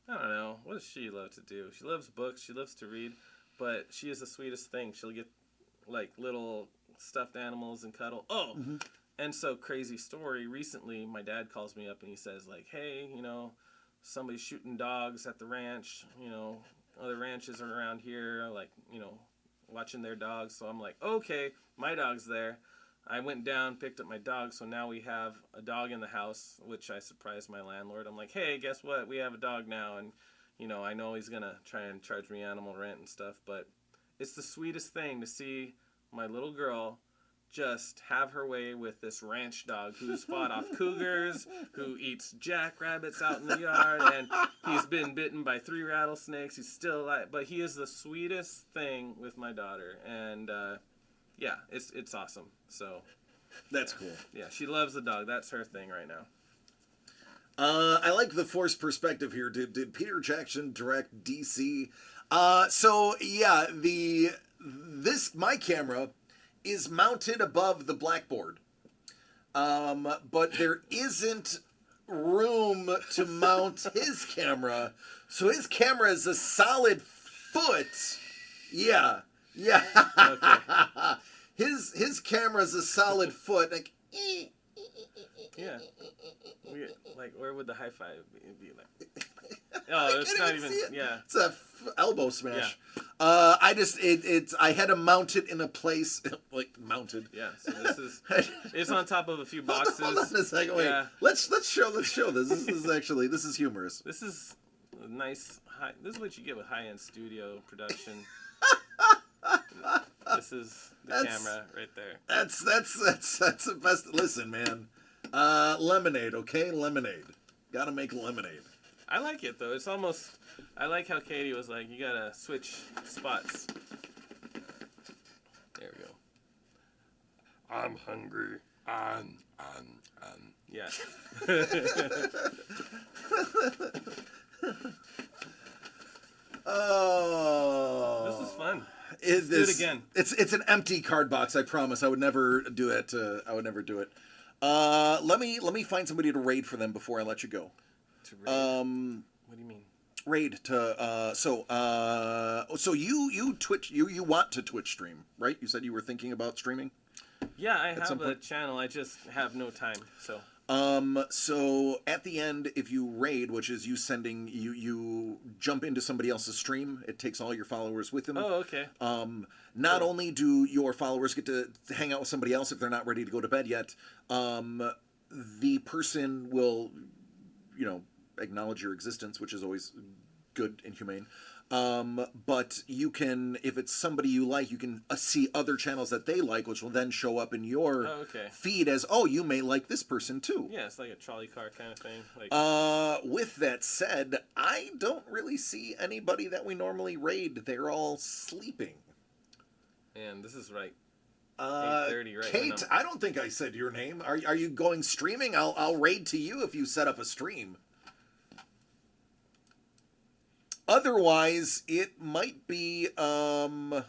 S1: I don't know, what does she love to do? She loves books, she loves to read, but she is the sweetest thing. She'll get like little stuffed animals and cuddle. Oh, and so crazy story. Recently, my dad calls me up and he says like, hey, somebody's shooting dogs at the ranch. Other ranches are around here, like, watching their dogs. So I'm like, okay, my dog's there. I went down, picked up my dog, so now we have a dog in the house, which I surprised my landlord. I'm like, hey, guess what? We have a dog now, and, I know he's going to try and charge me animal rent and stuff, but it's the sweetest thing to see my little girl just have her way with this ranch dog who's fought off cougars, who eats jackrabbits out in the yard, and he's been bitten by 3 rattlesnakes. He's still alive, but he is the sweetest thing with my daughter, and yeah, it's awesome. So
S2: That's cool.
S1: yeah, she loves the dog. That's her thing right now.
S2: I like the forced perspective here. Did Peter Jackson direct DC? So yeah, my camera is mounted above the blackboard, but there isn't room to mount his camera, so his camera is a solid foot. Yeah.
S1: Okay.
S2: His camera's a solid foot. Like,
S1: Yeah. Like, where would the high five be? Like, oh, it's not even. Yeah.
S2: It's a elbow smash.
S1: Yeah.
S2: I had to mount it in a place like mounted.
S1: Yeah. So this is. It's on top of a few boxes.
S2: Hold on a second. Wait.
S1: Yeah.
S2: Let's show this. This is humorous.
S1: This is a nice high. This is what you get with high-end studio production. This is the camera right there.
S2: That's the best. Listen, man. Lemonade, okay? Lemonade. Gotta make lemonade.
S1: I like it though. It's almost. I like how Katie was like, you gotta switch spots. There we go.
S5: I'm hungry.
S1: Yeah.
S2: Oh.
S1: This is fun.
S2: Let's
S1: do it again.
S2: It's an empty card box. I promise. I would never do that. I would never do it. Let me find somebody to raid for them before I let you go.
S1: To raid? What do you mean?
S2: Raid to so you Twitch you want to Twitch stream, right? You said you were thinking about streaming.
S1: Yeah, I have
S2: some
S1: a
S2: point?
S1: channel. I just have no time. So.
S2: So at the end, if you raid, which is you sending you jump into somebody else's stream, it takes all your followers with them.
S1: Oh, okay.
S2: Not only do your followers get to hang out with somebody else if they're not ready to go to bed yet, the person will, acknowledge your existence, which is always good and humane. But you can, if it's somebody you like, you can see other channels that they like, which will then show up in your feed as, oh, you may like this person too.
S1: Yeah, it's like a trolley car kind of thing. Like,
S2: with that said, I don't really see anybody that we normally raid. They're all sleeping.
S1: and this is right. 8:30 right
S2: Kate, I don't think I said your name. Are you going streaming? I'll raid to you if you set up a stream. Otherwise, it might be, I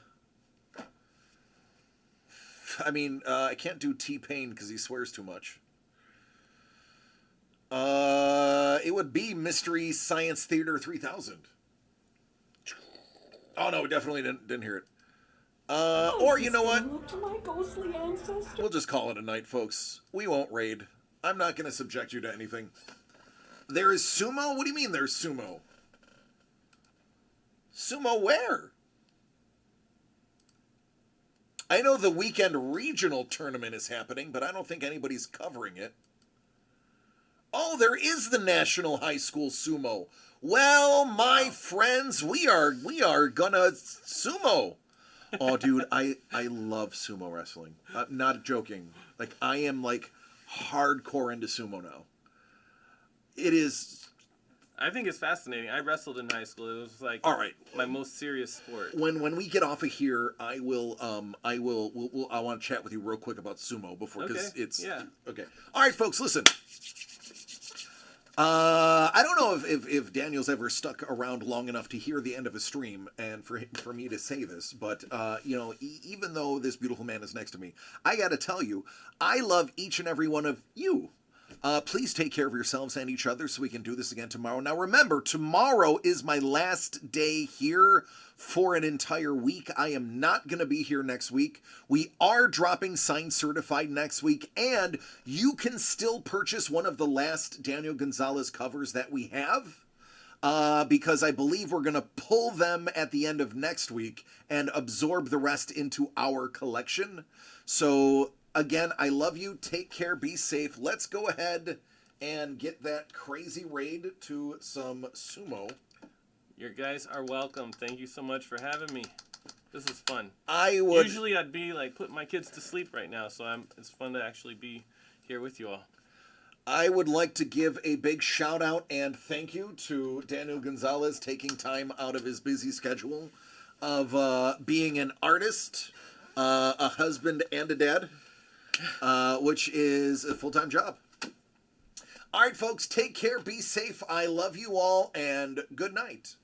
S2: can't do T-Pain because he swears too much. It would be Mystery Science Theater 3000. Oh, no, we definitely didn't hear it. Or, you know what?
S3: To my ghostly ancestors.
S2: We'll just call it a night, folks. We won't raid. I'm not going to subject you to anything. There is sumo? What do you mean there's sumo? Sumo where? I know the weekend regional tournament is happening, but I don't think anybody's covering it. Oh, there is the National High School Sumo. Well, my friends, we are gonna sumo. Oh, dude, I love sumo wrestling. I'm not joking. Like, I am like hardcore into sumo now. It is.
S1: I think it's fascinating. I wrestled in high school. It was like
S2: All right.
S1: my most serious sport.
S2: When we get off of here, I want to chat with you real quick about sumo before, because
S1: Okay,
S2: it's
S1: yeah.
S2: okay. All right, folks, listen. I don't know if Daniel's ever stuck around long enough to hear the end of a stream and for me to say this, but even though this beautiful man is next to me, I got to tell you, I love each and every one of you. Please take care of yourselves and each other so we can do this again tomorrow. Now remember, tomorrow is my last day here for an entire week. I am not going to be here next week. We are dropping Signed Certified next week, and you can still purchase one of the last Daniel Gonzalez covers that we have. Because I believe we're going to pull them at the end of next week and absorb the rest into our collection. So, again, I love you. Take care. Be safe. Let's go ahead and get that crazy raid to some sumo.
S1: You guys are welcome. Thank you so much for having me. This is fun.
S2: Usually
S1: I'd be like putting my kids to sleep right now, so it's fun to actually be here with you all.
S2: I would like to give a big shout out and thank you to Daniel Gonzalez taking time out of his busy schedule of being an artist, a husband, and a dad, which is a full-time job. All right, folks, take care, be safe. I love you all, and good night.